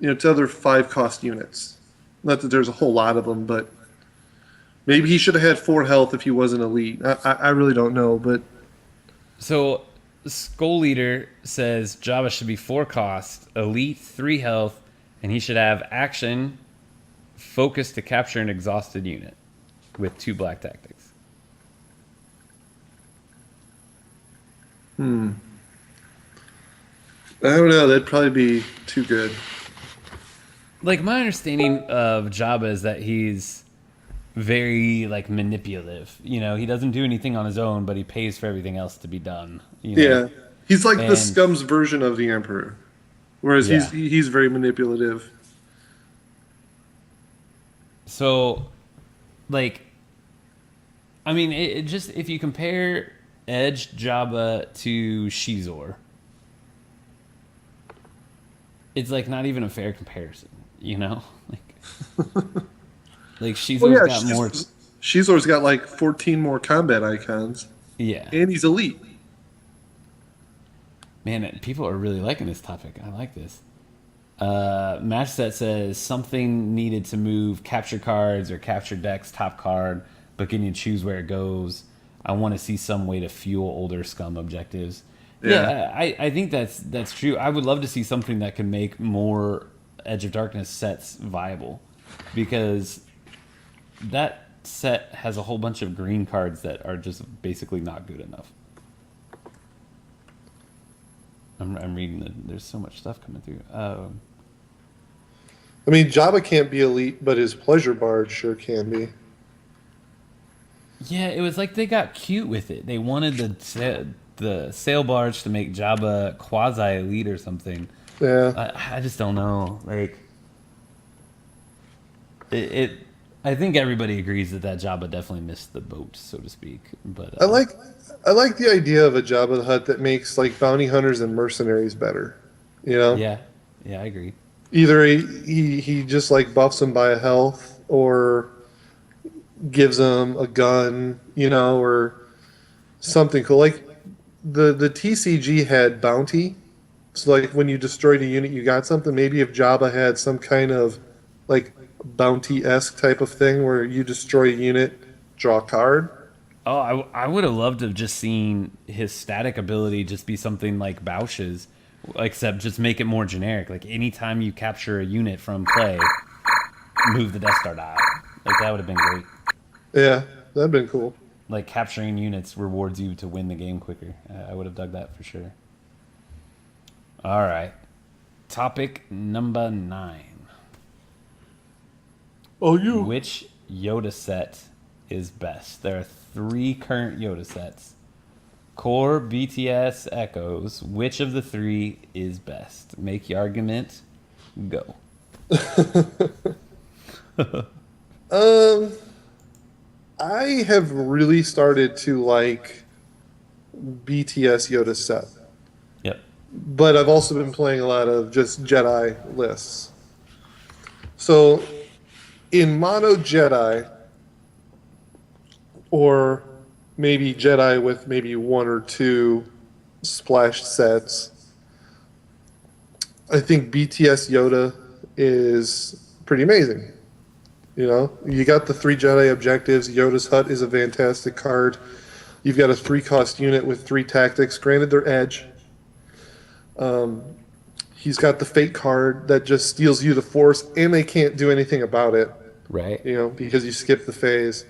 Speaker 1: To other 5 cost units. Not that there's a whole lot of them, but maybe he should have had 4 health if he wasn't elite. I really don't know, but
Speaker 2: so Skull Leader says Jabba should be 4 cost, elite 3 health, and he should have action, focus to capture an exhausted unit with 2 black tactics.
Speaker 1: I don't know. That'd probably be too good.
Speaker 2: Like my understanding of Jabba is that he's very like manipulative. You know, he doesn't do anything on his own, but he pays for everything else to be done. You know,
Speaker 1: Yeah, he's like the
Speaker 2: and
Speaker 1: Scum's version of the Emperor, whereas he's
Speaker 2: yeah.
Speaker 1: he's very manipulative.
Speaker 2: So, like, I mean, it just if you compare Edge Jabba to Shizor, it's like not even a fair comparison. You know, like
Speaker 1: Well,
Speaker 2: Shizor's
Speaker 1: yeah,
Speaker 2: got more.
Speaker 1: Shizor's got like 14 more combat icons,
Speaker 2: Yeah,
Speaker 1: and he's elite.
Speaker 2: man, people are really liking this topic. I like this. Match set says something needed to move capture cards or capture decks top card, but can you choose where it goes? I want to see some way to fuel older Scum objectives.
Speaker 1: Yeah.
Speaker 2: Yeah, I think that's true. I would love to see something that can make more Edge of Darkness sets viable, because that set has a whole bunch of green cards that are just basically not good enough. I'm reading there's so much stuff coming through.
Speaker 1: I mean, Jabba can't be elite, but his pleasure barge sure can be.
Speaker 2: Yeah, it was like they got cute with it. They wanted the sail barge to make Jabba quasi elite or something.
Speaker 1: Yeah.
Speaker 2: I just don't know. Like it I think everybody agrees that Jabba definitely missed the boat, so to speak. But
Speaker 1: I like the idea of a Jabba the Hutt that makes like bounty hunters and mercenaries better. You know,
Speaker 2: yeah, yeah, I agree.
Speaker 1: either he just like buffs them by a health, or gives them a gun, or something cool. Like the TCG had bounty, so like when you destroyed a unit, you got something. Maybe if Jabba had some kind of like bounty-esque type of thing where you destroy a unit, draw a card.
Speaker 2: Oh, I would have loved to have just seen his static ability just be something like Bausch's, except just make it more generic. Like anytime you capture a unit from play, move the Death Star dial. Like that would have been great.
Speaker 1: Yeah, that'd been cool.
Speaker 2: Like capturing units rewards you to win the game quicker. I would have dug that for sure. All right. Topic number 9.
Speaker 1: Oh, you.
Speaker 2: Which Yoda set is best? There are 3 current Yoda sets. Core, BTS, Echoes. Which of the 3 is best? Make your argument. Go.
Speaker 1: I have really started to like BTS Yoda set,
Speaker 2: Yep.
Speaker 1: but I've also been playing a lot of just Jedi lists. So in mono Jedi, or maybe Jedi with maybe 1 or 2 splash sets, I think BTS Yoda is pretty amazing. You know, you got the 3 Jedi objectives. Yoda's Hut is a fantastic card. You've got a 3 cost unit with 3 tactics. Granted, they're edge. He's got the Fate card that just steals you the Force, and they can't do anything about it.
Speaker 2: Right.
Speaker 1: You know, because you skip the phase.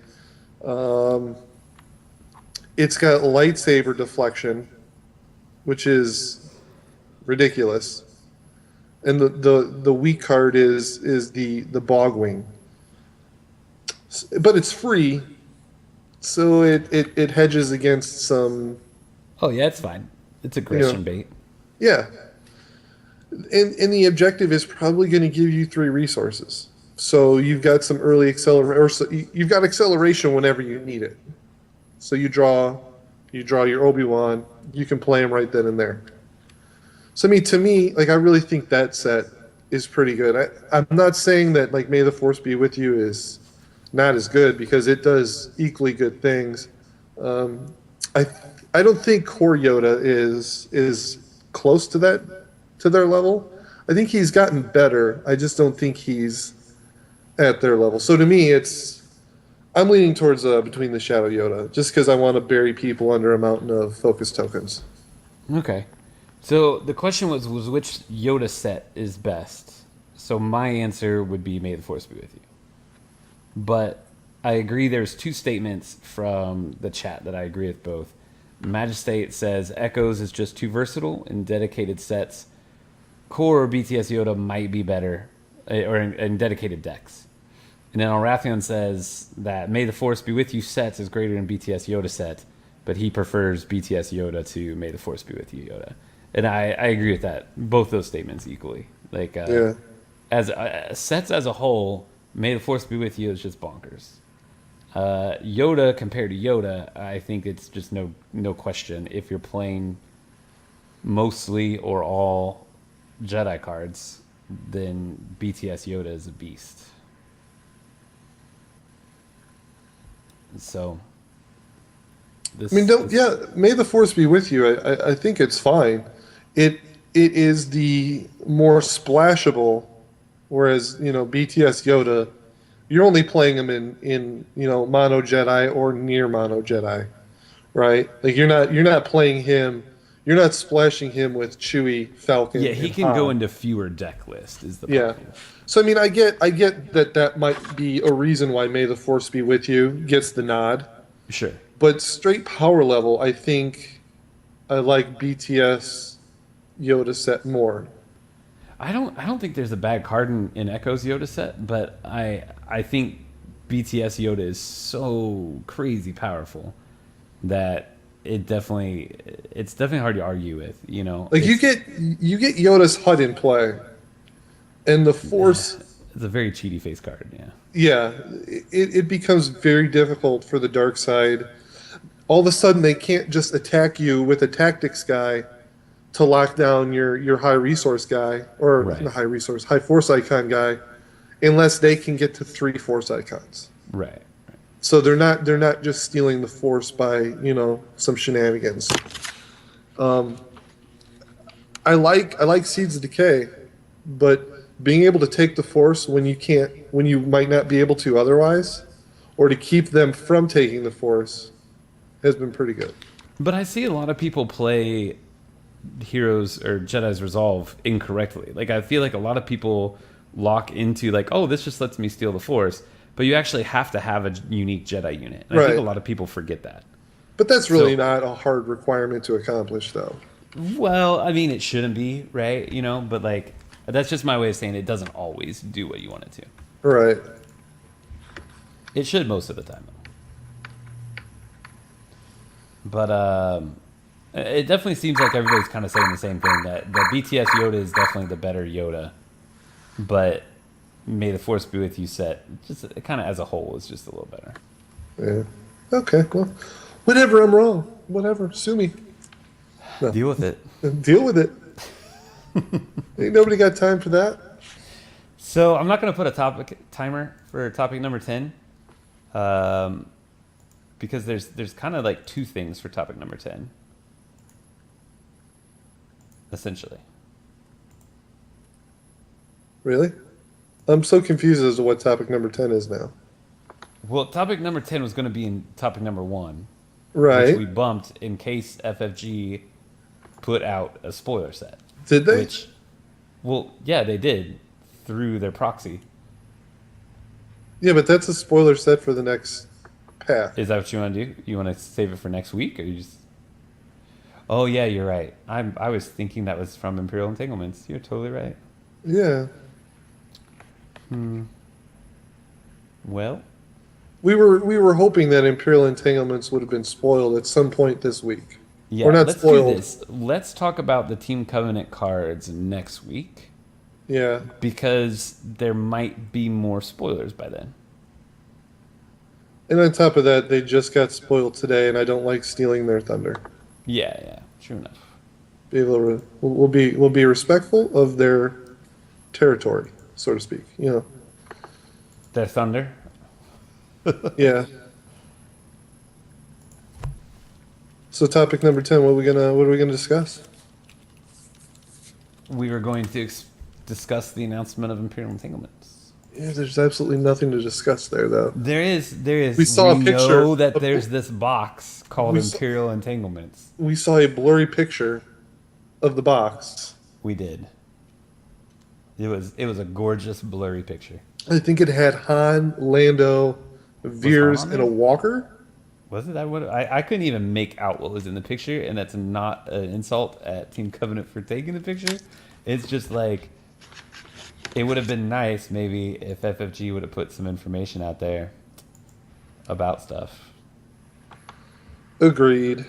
Speaker 1: It's got lightsaber deflection, which is ridiculous. And the weak card is the Bogwing. But it's free, so it hedges against some.
Speaker 2: Oh yeah, it's fine. It's aggression bait.
Speaker 1: Yeah. And the objective is probably going to give you 3 resources. So you've got some early acceleration, you've got acceleration whenever you need it. So you draw your Obi-Wan, you can play him right then and there. So I mean, to me, like, I really think that set is pretty good. I'm not saying that, like, May the Force Be With You is not as good, because it does equally good things. I don't think Core Yoda is close to their level. I think he's gotten better. I just don't think he's at their level. So to me, I'm leaning towards Between the Shadow Yoda, just because I want to bury people under a mountain of focus tokens.
Speaker 2: Okay. So the question was which Yoda set is best? So my answer would be May the Force Be With You. But I agree there's 2 statements from the chat that I agree with both. Majestate says Echoes is just too versatile in dedicated sets. Core BTS Yoda might be better, or in dedicated decks. And then Alrathion says that May the Force Be With You sets is greater than BTS Yoda set, but he prefers BTS Yoda to May the Force Be With You Yoda. And I agree with that, both those statements equally. Like, as sets as a whole, May the Force Be With You is just bonkers. Yoda compared to Yoda, I think it's just no question. If you're playing mostly or all Jedi cards, then BTS Yoda is a beast. So,
Speaker 1: May the Force Be With You. I think it's fine. It is the more splashable, whereas, you know, BTS Yoda, you're only playing him in you know, Mono Jedi or near Mono Jedi, right? Like, you're not playing him, you're not splashing him with Chewie, Falcon.
Speaker 2: Yeah, he can go into fewer deck lists. Is the
Speaker 1: yeah.
Speaker 2: point.
Speaker 1: So I mean, I get that might be a reason why May the Force Be With You gets the nod.
Speaker 2: Sure.
Speaker 1: But straight power level, I think I like BTS Yoda set more.
Speaker 2: I don't think there's a bad card in Echo's Yoda set, but I think BTS Yoda is so crazy powerful that it's definitely hard to argue with, you know.
Speaker 1: Like, you get Yoda's Hut in play, and the Force.
Speaker 2: It's a very cheaty face card, yeah.
Speaker 1: Yeah, it becomes very difficult for the dark side. All of a sudden, they can't just attack you with a tactics guy to lock down your high resource guy, or
Speaker 2: Right.
Speaker 1: not high force icon guy, unless they can get to 3 force icons.
Speaker 2: Right.
Speaker 1: So they're not just stealing the force by, you know, some shenanigans. I like Seeds of Decay, but being able to take the force when you might not be able to otherwise, or to keep them from taking the force, has been pretty good.
Speaker 2: But I see a lot of people play Heroes or Jedi's Resolve incorrectly. Like, I feel like a lot of people lock into, like, oh, this just lets me steal the Force, but you actually have to have a unique Jedi unit. And I think a lot of people forget that.
Speaker 1: But that's really not a hard requirement to accomplish, though.
Speaker 2: Well, I mean, it shouldn't be, right? You know, but, like, that's just my way of saying it doesn't always do what you want it to.
Speaker 1: Right.
Speaker 2: It should most of the time, though. But it definitely seems like everybody's kind of saying the same thing, that BTS Yoda is definitely the better Yoda, but May the Force Be With You set, just kind of as a whole, is just a little better.
Speaker 1: Yeah. Okay, well, whatever, I'm wrong. Whatever, sue me. No.
Speaker 2: Deal with it.
Speaker 1: Deal with it. Ain't nobody got time for that.
Speaker 2: So I'm not going to put a topic timer for topic number 10, because there's kind of like 2 things for topic number 10, essentially.
Speaker 1: Really? I'm so confused as to what topic number 10 is now.
Speaker 2: Well, topic number 10 was going to be in topic number 1, which
Speaker 1: Right.
Speaker 2: we bumped in case FFG put out a spoiler set.
Speaker 1: Did they?
Speaker 2: Which, well, yeah, they did through their proxy.
Speaker 1: Yeah, but that's a spoiler set for the next path.
Speaker 2: Is that what you want to do? You want to save it for next week, or you just? Oh yeah, you're right. I was thinking that was from Imperial Entanglements. You're totally right.
Speaker 1: Yeah.
Speaker 2: Well,
Speaker 1: We were hoping that Imperial Entanglements would have been spoiled at some point this week.
Speaker 2: yeah.
Speaker 1: Or not
Speaker 2: Let's
Speaker 1: spoiled.
Speaker 2: do this. Let's talk about the Team Covenant cards next week
Speaker 1: Yeah.
Speaker 2: because there might be more spoilers by then.
Speaker 1: And on top of that, they just got spoiled today, and I don't like stealing their thunder.
Speaker 2: Yeah, yeah. True enough.
Speaker 1: Be able to, we'll be respectful of their territory, so to speak. You know.
Speaker 2: Their thunder.
Speaker 1: Yeah. So topic number 10, what are we gonna discuss?
Speaker 2: We were going to discuss the announcement of Imperial Entanglements.
Speaker 1: Yeah, there's absolutely nothing to discuss there though.
Speaker 2: There is.
Speaker 1: We saw a picture
Speaker 2: know that
Speaker 1: of-
Speaker 2: there's this box called
Speaker 1: We saw-
Speaker 2: Imperial Entanglements.
Speaker 1: We saw a blurry picture of the box.
Speaker 2: We did. It was a gorgeous blurry picture.
Speaker 1: I think it had Han, Lando, Veers,
Speaker 2: Han on
Speaker 1: and a
Speaker 2: there?
Speaker 1: walker.
Speaker 2: Was it that? What I couldn't even make out what was in the picture, and that's not an insult at Team Covenant for taking the picture. It's just like it would have been nice maybe if FFG would have put some information out there about stuff.
Speaker 1: Agreed.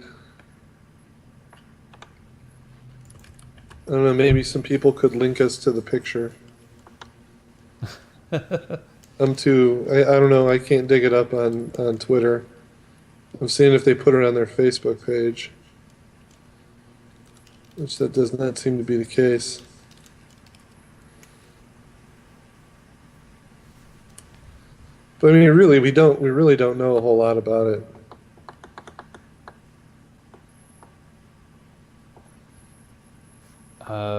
Speaker 1: I don't know, maybe some people could link us to the picture. I don't know, I can't dig it up on Twitter. I'm seeing if they put it on their Facebook page. Which that does not seem to be the case. But I mean we really don't know a whole lot about it.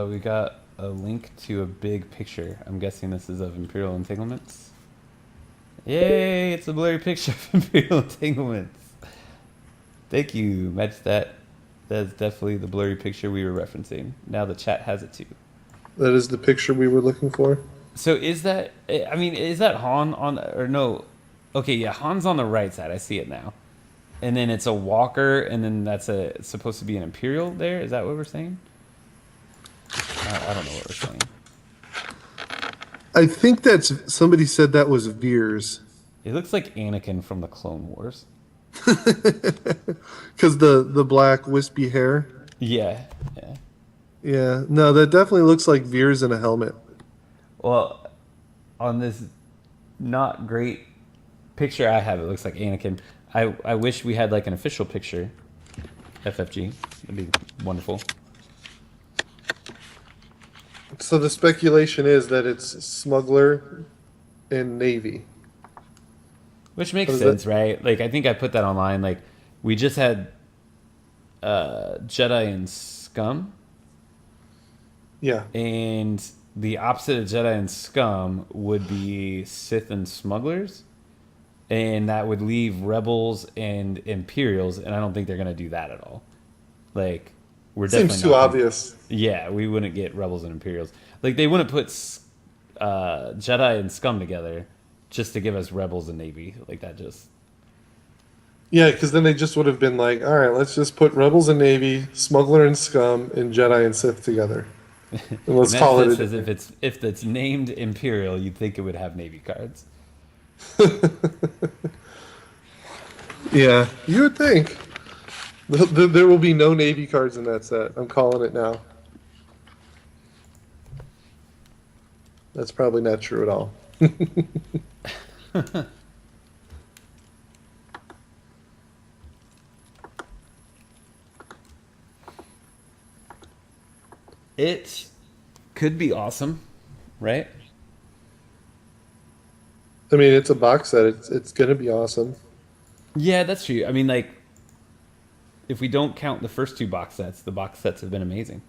Speaker 2: We got a link to a big picture. I'm guessing this is of Imperial Entanglements. Yay! It's a blurry picture of Imperial Entanglements. Thank you, Matchstat. That's definitely the blurry picture we were referencing. Now the chat has it too.
Speaker 1: That is the picture we were looking for.
Speaker 2: So is that? I mean, is that Han on or no? Okay, yeah, Han's on the right side. I see it now. And then it's a Walker, and then that's it's supposed to be an Imperial. There is that what we're saying? I don't know what we're saying.
Speaker 1: I think that's somebody said that was Veers.
Speaker 2: It looks like Anakin from the Clone Wars.
Speaker 1: Because the black wispy hair.
Speaker 2: Yeah, yeah.
Speaker 1: Yeah, no, that definitely looks like Veers in a helmet.
Speaker 2: Well, on this not great picture I have, it looks like Anakin. I wish we had like an official picture. FFG. That'd be wonderful.
Speaker 1: So the speculation is that it's smuggler and navy.
Speaker 2: Which makes
Speaker 1: What is
Speaker 2: sense, right? Like I think I put that online. Like we just had Jedi and Scum,
Speaker 1: Yeah,
Speaker 2: and the opposite of Jedi and Scum would be Sith and smugglers, and that would leave Rebels and Imperials, and I don't think they're gonna do that at all. Like we're
Speaker 1: seems
Speaker 2: definitely
Speaker 1: too
Speaker 2: not gonna-
Speaker 1: obvious.
Speaker 2: Yeah, we wouldn't get Rebels and Imperials. Like they wouldn't put Jedi and Scum together just to give us Rebels and Navy. Like that just
Speaker 1: Yeah, because then they just would have been like, all right, let's just put rebels and navy, smuggler and scum, and Jedi and Sith together, and let's
Speaker 2: And
Speaker 1: call
Speaker 2: that
Speaker 1: it.
Speaker 2: says if it's named Imperial, you'd think it would have Navy cards.
Speaker 1: Yeah, you would think. There will be no navy cards in that set. I'm calling it now. That's probably not true at all.
Speaker 2: It could be awesome, right?
Speaker 1: I mean, it's a box set. It's gonna be awesome.
Speaker 2: Yeah, that's true. I mean, like, if we don't count the first two box sets, the box sets have been amazing.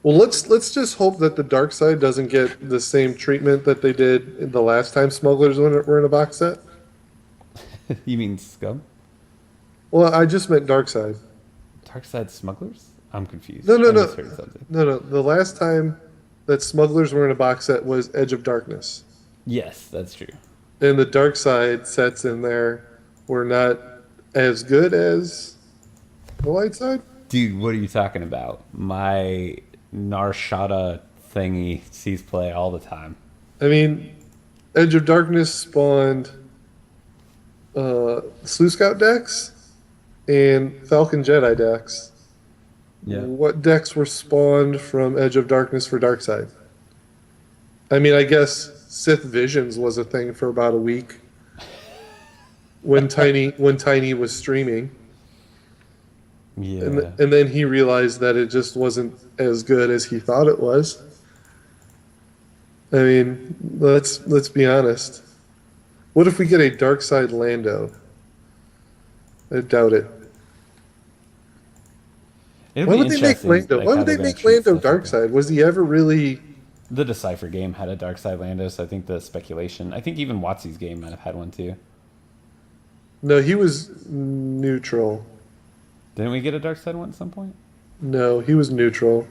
Speaker 1: Well, let's just hope that the dark side doesn't get the same treatment that they did in the last time smugglers were in a box set.
Speaker 2: You mean Scum?
Speaker 1: Well, I just meant dark side.
Speaker 2: Dark Side Smugglers? I'm confused.
Speaker 1: No, no,
Speaker 2: I
Speaker 1: no,
Speaker 2: misheard something.
Speaker 1: no, no. The last time that smugglers were in a box set was Edge of Darkness,
Speaker 2: Yes, that's true.
Speaker 1: and the dark side sets in there were not as good as the light side.
Speaker 2: Dude, what are you talking about? My Narshada thingy sees play all the time.
Speaker 1: I mean, Edge of Darkness spawned Sleuth Scout decks and Falcon Jedi decks.
Speaker 2: Yeah.
Speaker 1: What decks were spawned from Edge of Darkness for Darkseid? I mean, I guess Sith Visions was a thing for about a week when Tiny was streaming,
Speaker 2: Yeah.
Speaker 1: and then he realized that it just wasn't as good as he thought it was. I mean, let's be honest. What if we get a Darkseid Lando? I doubt it.
Speaker 2: It'll
Speaker 1: Why
Speaker 2: be
Speaker 1: would they make
Speaker 2: interesting,
Speaker 1: Lando?
Speaker 2: like,
Speaker 1: Why
Speaker 2: how
Speaker 1: would they
Speaker 2: they're gonna
Speaker 1: make
Speaker 2: treat
Speaker 1: Lando
Speaker 2: stuff like that.
Speaker 1: Darkseid? Was he ever really?
Speaker 2: The Decipher game had a Dark Side Lando, so I think the speculation. I think even Watsy's game might have had one too.
Speaker 1: No, he was neutral.
Speaker 2: Didn't we get a Dark Side one at some point?
Speaker 1: No, he was neutral.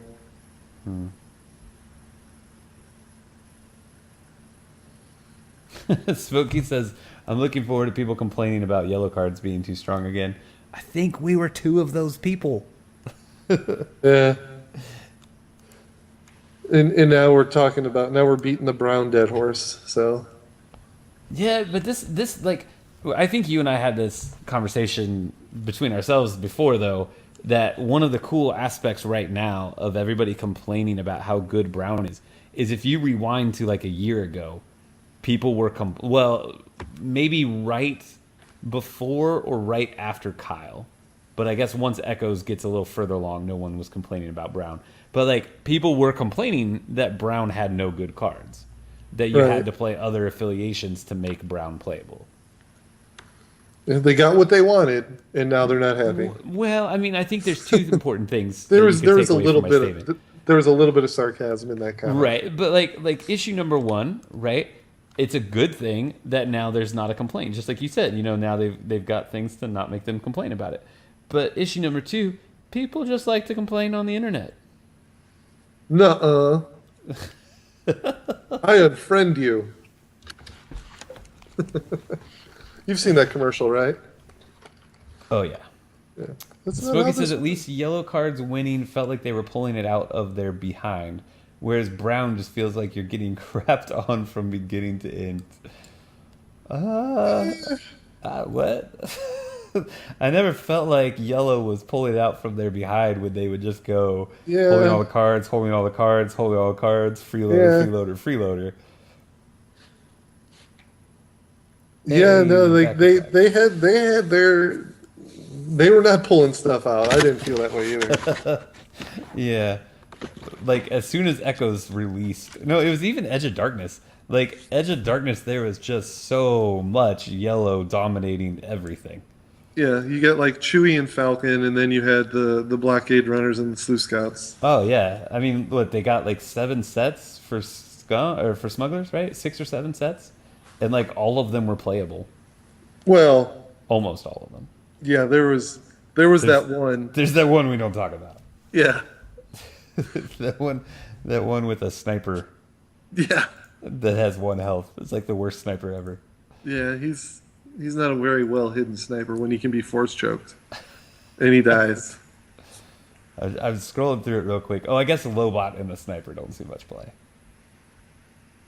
Speaker 2: Smokey says, I'm looking forward to people complaining about yellow cards being too strong again. I think we were two of those people.
Speaker 1: Yeah. And now we're beating the brown dead horse. So
Speaker 2: Yeah, but this like I think you and I had this conversation between ourselves before though, that one of the cool aspects right now of everybody complaining about how good Brown is if you rewind to like a year ago, people were well, maybe right before or right after Kyle. But I guess once Echoes gets a little further along, no one was complaining about Brown. But like people were complaining that Brown had no good cards, that you
Speaker 1: Right.
Speaker 2: had to play other affiliations to make Brown playable.
Speaker 1: they got what they wanted, and now they're not happy.
Speaker 2: Well, I mean, I think there's two important things.
Speaker 1: There
Speaker 2: that
Speaker 1: was
Speaker 2: you could
Speaker 1: there was
Speaker 2: take
Speaker 1: a
Speaker 2: away
Speaker 1: little
Speaker 2: from my
Speaker 1: bit
Speaker 2: statement.
Speaker 1: of there was a little bit of sarcasm in that comment.
Speaker 2: Right, but like issue number one, right? It's a good thing that now there's not a complaint. Just like you said, now they've got things to not make them complain about it. But issue number two, people just like to complain on the internet.
Speaker 1: Nuh-uh. I unfriend you. You've seen that commercial, right?
Speaker 2: Oh yeah.
Speaker 1: Yeah. That's not
Speaker 2: Smokey
Speaker 1: how
Speaker 2: says
Speaker 1: this-
Speaker 2: at least yellow cards winning felt like they were pulling it out of their behind, whereas brown just feels like you're getting crapped on from beginning to end. What? I never felt like yellow was pulling it out from their behind when they would just go
Speaker 1: Yeah.
Speaker 2: holding all the cards, holding all the cards, holding all the cards, freeloader,
Speaker 1: Yeah.
Speaker 2: freeloader, freeloader.
Speaker 1: Yeah,
Speaker 2: Hey,
Speaker 1: no, like
Speaker 2: back
Speaker 1: they
Speaker 2: to back.
Speaker 1: they were not pulling stuff out. I didn't feel that way either.
Speaker 2: Yeah. Like as soon as Echoes released, no, it was even Edge of Darkness. Like Edge of Darkness, there was just so much yellow dominating everything.
Speaker 1: Yeah, you got like Chewie and Falcon, and then you had the blockade runners and the sleuth scouts.
Speaker 2: Oh yeah, I mean, what they got like 7 sets for scum or for smugglers, right? 6 or 7 sets, and like all of them were playable.
Speaker 1: Well,
Speaker 2: Almost all of them.
Speaker 1: yeah, there was
Speaker 2: There's-
Speaker 1: that one.
Speaker 2: There's that one we don't talk about.
Speaker 1: Yeah,
Speaker 2: that one with a sniper
Speaker 1: yeah,
Speaker 2: that has 1 health. It's like the worst sniper ever.
Speaker 1: yeah. He's not a very well hidden sniper when he can be force choked, and he dies.
Speaker 2: I was scrolling through it real quick. Oh, I guess the Lobot and the sniper don't see much play.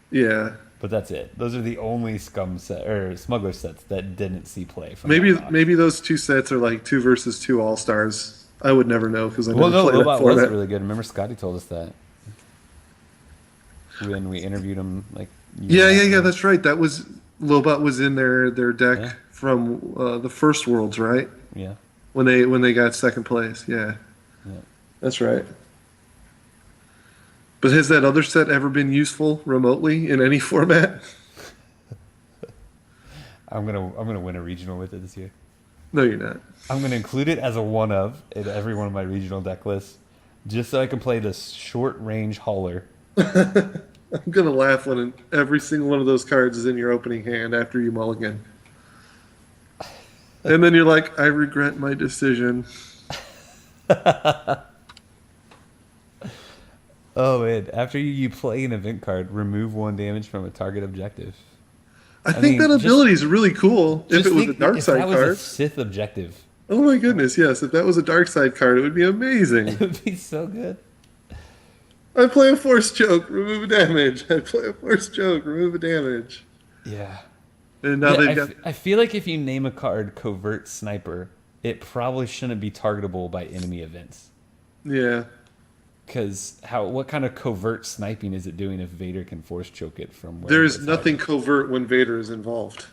Speaker 1: Yeah,
Speaker 2: But that's it. Those are the only scum set or smuggler sets that didn't see play. From
Speaker 1: maybe
Speaker 2: that box.
Speaker 1: maybe those 2 sets are like 2 versus 2 all stars. I would never know because I never
Speaker 2: Well, no,
Speaker 1: played that
Speaker 2: Lobot was
Speaker 1: format.
Speaker 2: really good. Remember, Scotty told us that when we interviewed him. Like,
Speaker 1: Yeah. That's right. That was Lobot was in their deck
Speaker 2: Yeah.
Speaker 1: from the first Worlds, right?
Speaker 2: yeah.
Speaker 1: When they got second place. Yeah,
Speaker 2: Yeah.
Speaker 1: that's right. But has that other set ever been useful remotely in any format?
Speaker 2: I'm gonna win a regional with it this year.
Speaker 1: No, you're not.
Speaker 2: I'm gonna include it as a one of in every one of my regional deck lists. just so I can play this short range hauler.
Speaker 1: I'm gonna laugh when every single one of those cards is in your opening hand after you mulligan. And then you're like, I regret my decision.
Speaker 2: Oh man! After you play an event card, remove 1 damage from a target objective.
Speaker 1: I
Speaker 2: I
Speaker 1: think
Speaker 2: mean,
Speaker 1: that ability is really cool if
Speaker 2: just
Speaker 1: it was a
Speaker 2: think
Speaker 1: dark
Speaker 2: if
Speaker 1: side
Speaker 2: that was a
Speaker 1: card.
Speaker 2: Sith objective,
Speaker 1: Oh my goodness, yes. If that was a dark side card, it would be amazing.
Speaker 2: it would be so good.
Speaker 1: I play a force choke, remove a damage. I play a force choke, remove a damage.
Speaker 2: Yeah.
Speaker 1: And now
Speaker 2: Yeah,
Speaker 1: they've got.
Speaker 2: I feel like if you name a card Covert Sniper, it probably shouldn't be targetable by enemy events.
Speaker 1: Yeah.
Speaker 2: Because what kind of covert sniping is it doing if Vader can force choke it from where
Speaker 1: There's
Speaker 2: it's
Speaker 1: nothing
Speaker 2: hiding?
Speaker 1: covert when Vader is involved.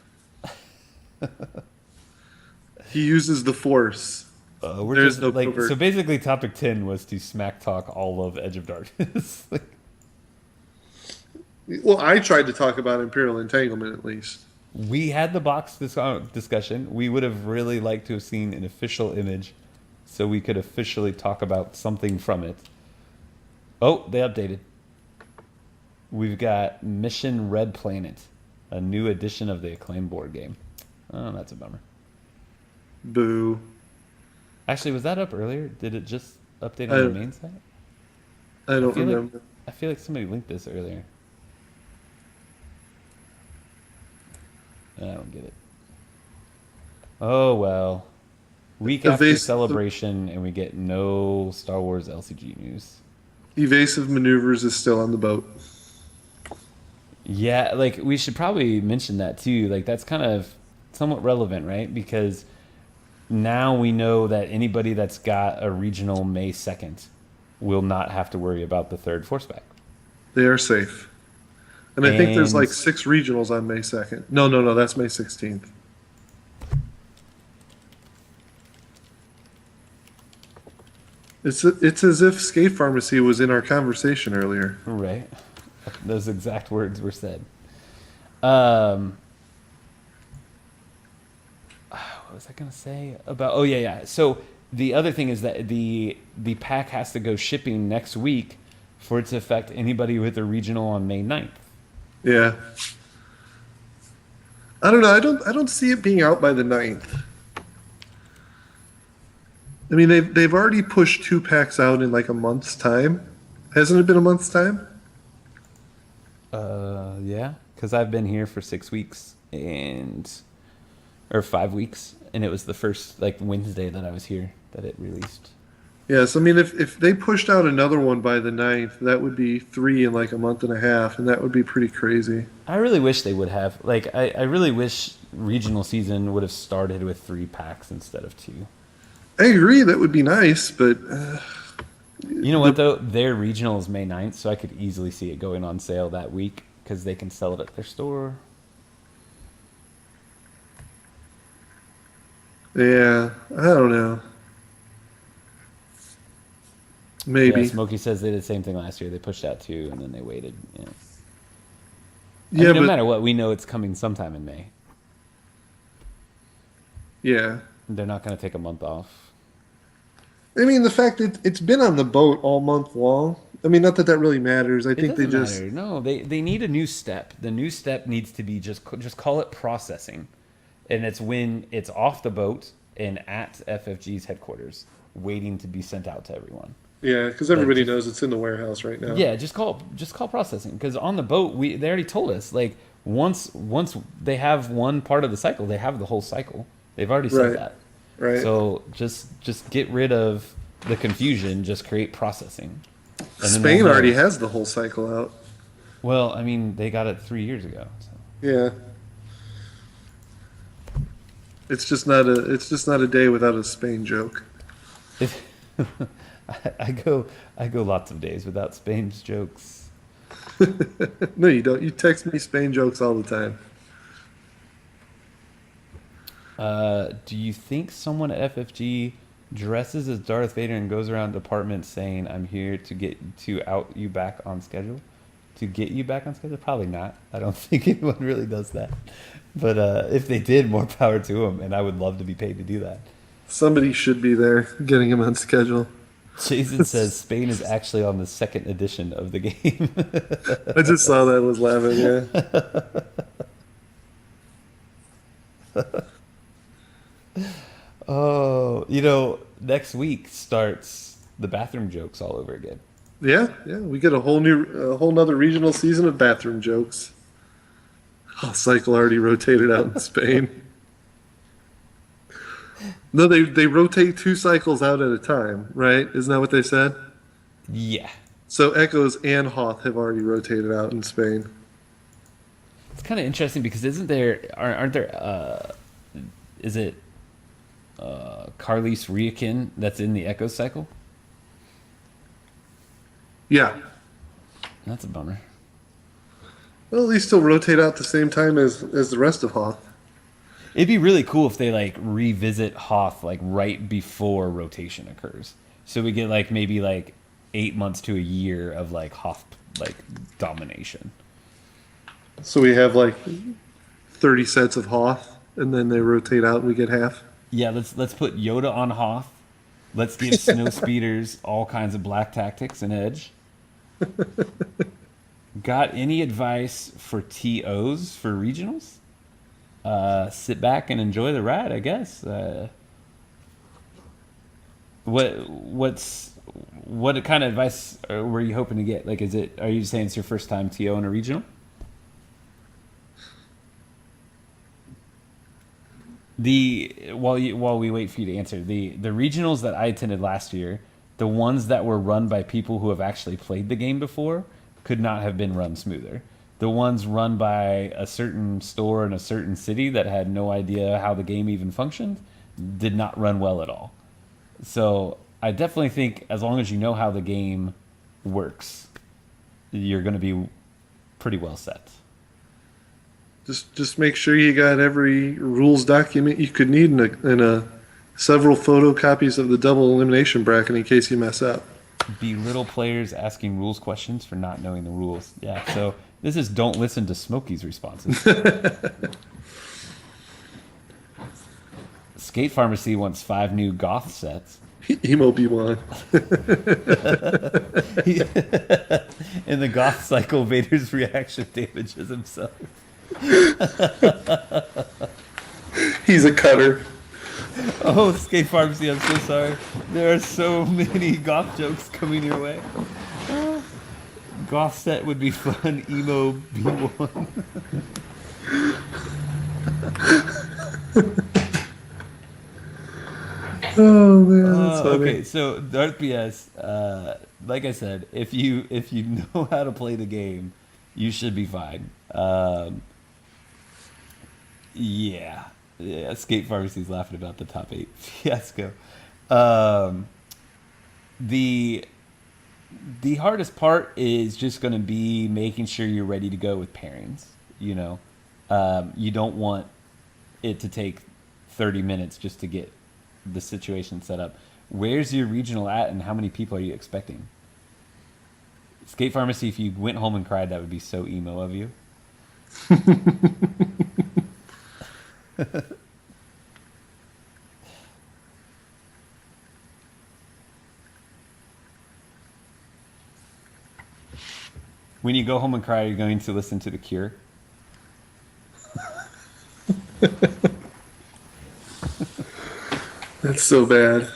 Speaker 1: He uses the force.
Speaker 2: We're
Speaker 1: There's
Speaker 2: just
Speaker 1: no
Speaker 2: like
Speaker 1: covert.
Speaker 2: so. Basically, topic 10 was to smack talk all of Edge of Darkness. Like,
Speaker 1: Well, I tried to talk about Imperial Entanglement at least.
Speaker 2: we had the box discussion. We would have really liked to have seen an official image, so we could officially talk about something from it. Oh, they updated. We've got Mission Red Planet, a new edition of the Acclaim board game. Oh, that's a bummer.
Speaker 1: Boo.
Speaker 2: Actually, was that up earlier? Did it just update
Speaker 1: I-
Speaker 2: on the main site?
Speaker 1: I don't
Speaker 2: feel like-
Speaker 1: remember.
Speaker 2: I feel like somebody linked this earlier. I don't get it. Oh well. Week after
Speaker 1: Evasive-
Speaker 2: celebration, and we get no Star Wars LCG news.
Speaker 1: Evasive maneuvers is still on the boat.
Speaker 2: Yeah, like we should probably mention that too. Like that's kind of somewhat relevant, right? Because now we know that anybody that's got a regional May 2nd will not have to worry about the third force back.
Speaker 1: They are safe. And I think there's
Speaker 2: And-
Speaker 1: like 6 regionals on May 2nd. No, that's May 16th. It's as if Skate Pharmacy was in our conversation earlier.
Speaker 2: Right. Those exact words were said. What was I gonna say about? Oh yeah. So the other thing is that the pack has to go shipping next week for it to affect anybody with a regional on May 9th.
Speaker 1: Yeah. I don't know. I don't see it being out by the 9th. I mean, they've already pushed 2 packs out in like a month's time. Hasn't it been a month's time?
Speaker 2: Yeah, because I've been here for 6 weeks or 5 weeks, and it was the first like Wednesday that I was here that it released.
Speaker 1: Yes, I mean, if they pushed out another one by the 9th, that would be 3 in like a month and a half, and that would be pretty crazy.
Speaker 2: I really wish they would have. Like, I really wish regional season would have started with 3 packs instead of 2.
Speaker 1: I agree, that would be nice, but
Speaker 2: You know what though? Their regional is May 9th, so I could easily see it going on sale that week because they can sell it at their store.
Speaker 1: yeah, I don't know. Maybe.
Speaker 2: Yeah, Smokey says they did the same thing last year. They pushed out 2 and then they waited. Yeah.
Speaker 1: Yeah,
Speaker 2: I mean, no
Speaker 1: but
Speaker 2: matter what, we know it's coming sometime in May.
Speaker 1: yeah.
Speaker 2: They're not going to take a month off.
Speaker 1: I mean, the fact that it's been on the boat all month long. I mean, not that that really matters. I
Speaker 2: It
Speaker 1: think they
Speaker 2: doesn't
Speaker 1: just
Speaker 2: matter. No, they need a new step. The new step needs to be just call it processing, and it's when it's off the boat and at FFG's headquarters, waiting to be sent out to everyone.
Speaker 1: yeah, because everybody
Speaker 2: just-
Speaker 1: knows it's in the warehouse right now.
Speaker 2: Yeah, just call processing because on the boat they already told us like once they have one part of the cycle, they have the whole cycle. They've already said
Speaker 1: Right.
Speaker 2: that.
Speaker 1: Right.
Speaker 2: So just get rid of the confusion. Just create processing. And then
Speaker 1: Spain
Speaker 2: we'll know.
Speaker 1: already has the whole cycle out.
Speaker 2: Well, I mean, they got it 3 years ago. So.
Speaker 1: Yeah. It's just not a day without a Spain joke.
Speaker 2: I go lots of days without Spain's jokes.
Speaker 1: No, you don't. You text me Spain jokes all the time.
Speaker 2: Do you think someone at FFG dresses as Darth Vader and goes around departments saying, "I'm here to out you back on schedule"? To get you back on schedule? Probably not. I don't think anyone really does that. But if they did, more power to them, and I would love to be paid to do that.
Speaker 1: Somebody should be there getting him on schedule.
Speaker 2: Jason says Spain is actually on the second edition of the game.
Speaker 1: I just saw that and was laughing. Yeah.
Speaker 2: Oh, next week starts the bathroom jokes all over again.
Speaker 1: Yeah, yeah. We get a whole nother regional season of bathroom jokes. Oh, cycle already rotated out in Spain. No, they rotate two cycles out at a time, right? Isn't that what they said?
Speaker 2: Yeah.
Speaker 1: So Echoes and Hoth have already rotated out in Spain.
Speaker 2: It's kind of interesting because aren't there, is it Carlis Riakin that's in the Echo cycle?
Speaker 1: Yeah.
Speaker 2: That's a bummer.
Speaker 1: Well, at least he'll rotate out the same time as the rest of Hoth.
Speaker 2: It'd be really cool if they like revisit Hoth like right before rotation occurs. So we get like maybe like 8 months to a year of like Hoth like domination.
Speaker 1: So we have like 30 sets of Hoth, and then they rotate out and we get half.
Speaker 2: Yeah, let's put Yoda on Hoth. Let's give snow speeders all kinds of black tactics and edge. Got any advice for TOs for regionals? Sit back and enjoy the ride, I guess. What kind of advice were you hoping to get? Like, are you saying it's your first time TO in a regional? While we wait for you to answer, the regionals that I attended last year, the ones that were run by people who have actually played the game before, could not have been run smoother. The ones run by a certain store in a certain city that had no idea how the game even functioned did not run well at all. So I definitely think as long as you know how the game works, you're going to be pretty well set.
Speaker 1: Just make sure you got every rules document you could need in a several photocopies of the double elimination bracket in case you mess up.
Speaker 2: Belittle players asking rules questions for not knowing the rules. Yeah, so this is don't listen to Smokey's responses. Skate Pharmacy wants 5 new goth sets.
Speaker 1: Emo B1.
Speaker 2: In the goth cycle, Vader's reaction damages himself.
Speaker 1: He's a cutter.
Speaker 2: Oh, Skate Pharmacy, I'm so sorry. There are so many goth jokes coming your way. Goth set would be fun. Emo B1.
Speaker 1: Oh man, that's funny.
Speaker 2: Okay, so Darth BS, like I said, if you know how to play the game, you should be fine. Yeah, Skate Pharmacy's laughing about the top 8 fiasco. The hardest part is just going to be making sure you're ready to go with pairings. You don't want it to take 30 minutes just to get the situation set up. Where's your regional at, and how many people are you expecting? Skate Pharmacy, if you went home and cried, that would be so emo of you. When you go home and cry, you're going to listen to The Cure.
Speaker 1: That's so bad.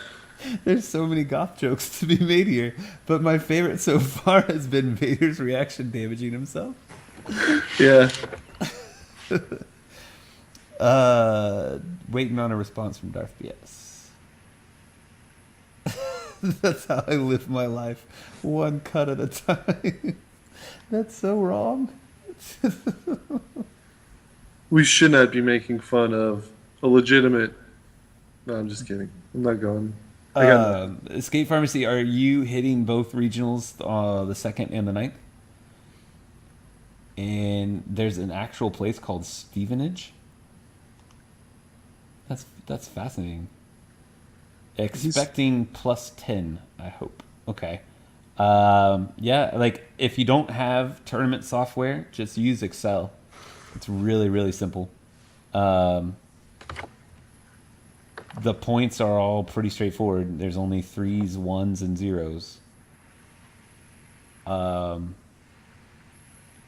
Speaker 2: There's so many goth jokes to be made here, but my favorite so far has been Vader's reaction damaging himself.
Speaker 1: Yeah.
Speaker 2: Waiting on a response from Darth BS. That's how I live my life, one cut at a time. That's so wrong.
Speaker 1: We should not be making fun of a legitimate. No, I'm just kidding. I'm not going.
Speaker 2: Skate Pharmacy, are you hitting both regionals, the 2nd and the 9th? And there's an actual place called Stevenage. That's fascinating. Expecting plus 10, I hope. Okay. Yeah, like if you don't have tournament software, just use Excel. It's really, really simple. the points are all pretty straightforward. There's only threes, ones, and zeros.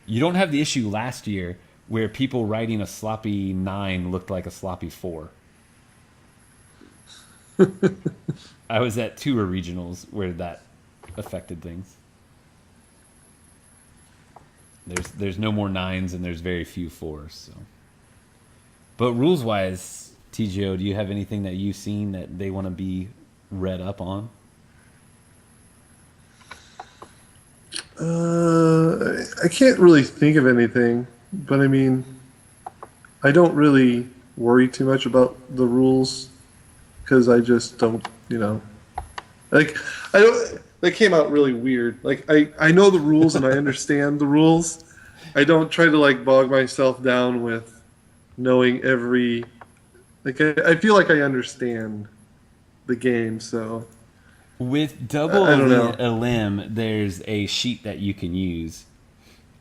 Speaker 2: You don't have the issue last year where people writing a sloppy 9 looked like a sloppy 4. I was at tour regionals where that affected things. There's no more 9s and there's very few 4s. So, but rules wise, TGO, do you have anything that you've seen that they want to be read up on?
Speaker 1: I can't really think of anything, but I mean, I don't really worry too much about the rules because I just don't, like I don't. They came out really weird. Like I know the rules and I understand the rules. I don't try to like bog myself down with knowing every. Like I feel like I understand the game, so.
Speaker 2: With double
Speaker 1: I don't know.
Speaker 2: a limb, there's a sheet that you can use,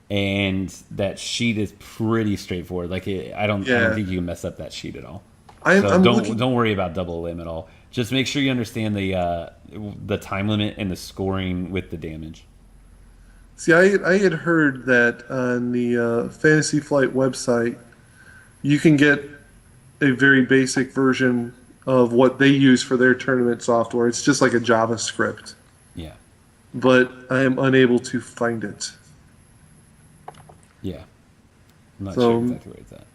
Speaker 2: and that sheet is pretty straightforward. Like I don't think you can mess up that sheet at all.
Speaker 1: I'm
Speaker 2: Don't worry about double limb at all. Just make sure you understand the time limit and the scoring with the damage.
Speaker 1: See, I had heard that on the Fantasy Flight website, you can get a very basic version of what they use for their tournament software. It's just like a JavaScript.
Speaker 2: Yeah.
Speaker 1: But I am unable to find it.
Speaker 2: Yeah. I'm not sure exactly where it's at.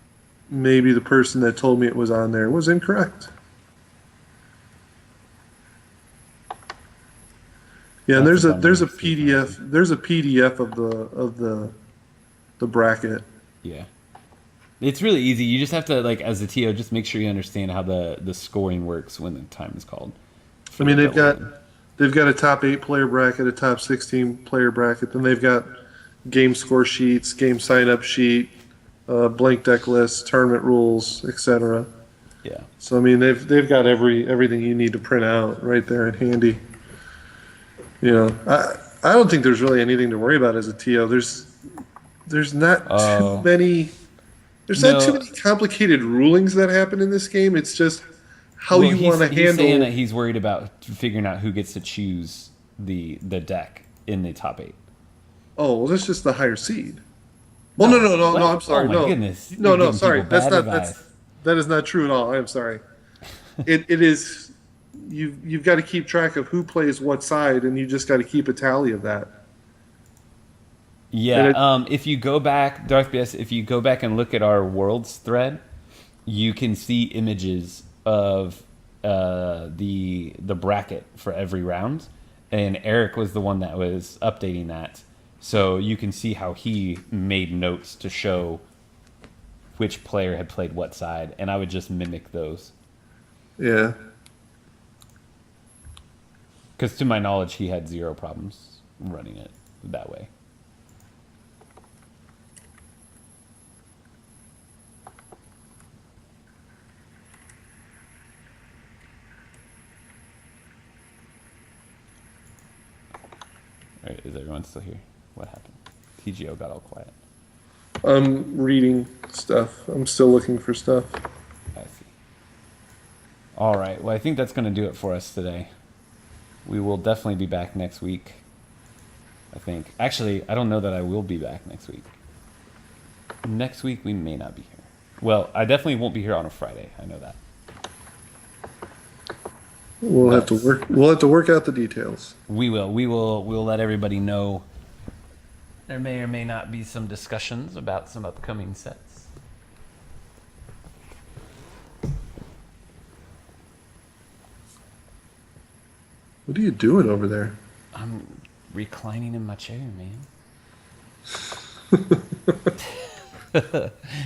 Speaker 1: Maybe the person that told me it was on there was incorrect. Yeah, and there's a PDF of the bracket.
Speaker 2: Yeah. It's really easy. You just have to, like, as a TO, just make sure you understand how the scoring works when the time is called.
Speaker 1: I mean, they've got a top 8 player bracket, a top 16 player bracket, then they've got game score sheets, game sign up sheet, blank deck lists, tournament rules, etc.
Speaker 2: Yeah.
Speaker 1: So I mean, they've got everything you need to print out right there and handy. I don't think there's really anything to worry about as a TO. There's not too many. There's not too many complicated rulings that happen in this game. It's just how you want to handle.
Speaker 2: He's saying that he's worried about figuring out who gets to choose the deck in the top 8.
Speaker 1: Oh, well, that's just the higher seed. Well, no. I'm sorry.
Speaker 2: Oh my goodness.
Speaker 1: No. Sorry,
Speaker 2: That
Speaker 1: is not true at all. I am sorry. It is. You've got to keep track of who plays what side, and you just got to keep a tally of that.
Speaker 2: Yeah, if you go back, Darth BS, if you go back and look at our worlds thread, you can see images of the bracket for every round, and Eric was the one that was updating that, so you can see how he made notes to show which player had played what side, and I would just mimic those.
Speaker 1: Yeah.
Speaker 2: Because to my knowledge, he had 0 problems running it that way. All right, is everyone still here? What happened? TGO got all quiet.
Speaker 1: I'm reading stuff. I'm still looking for stuff.
Speaker 2: I see. All right. Well, I think that's going to do it for us today. We will definitely be back next week, I think. Actually, I don't know that I will be back next week. Next week, we may not be here. Well, I definitely won't be here on a Friday. I know that.
Speaker 1: We'll have to work out the details.
Speaker 2: We will. We'll let everybody know. There may or may not be some discussions about some upcoming sets.
Speaker 1: What are you doing over there?
Speaker 2: I'm reclining in my chair, man.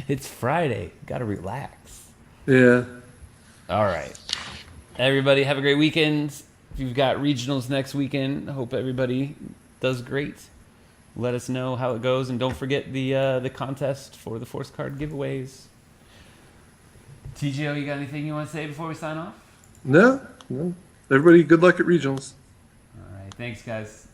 Speaker 2: It's Friday. Got to relax.
Speaker 1: Yeah.
Speaker 2: All right. Everybody have a great weekend. If you've got regionals next weekend, I hope everybody does great. Let us know how it goes, and don't forget the contest for the Force Card giveaways. TGO, you got anything you want to say before we sign off?
Speaker 1: No. Everybody, good luck at regionals.
Speaker 2: All right. Thanks, guys.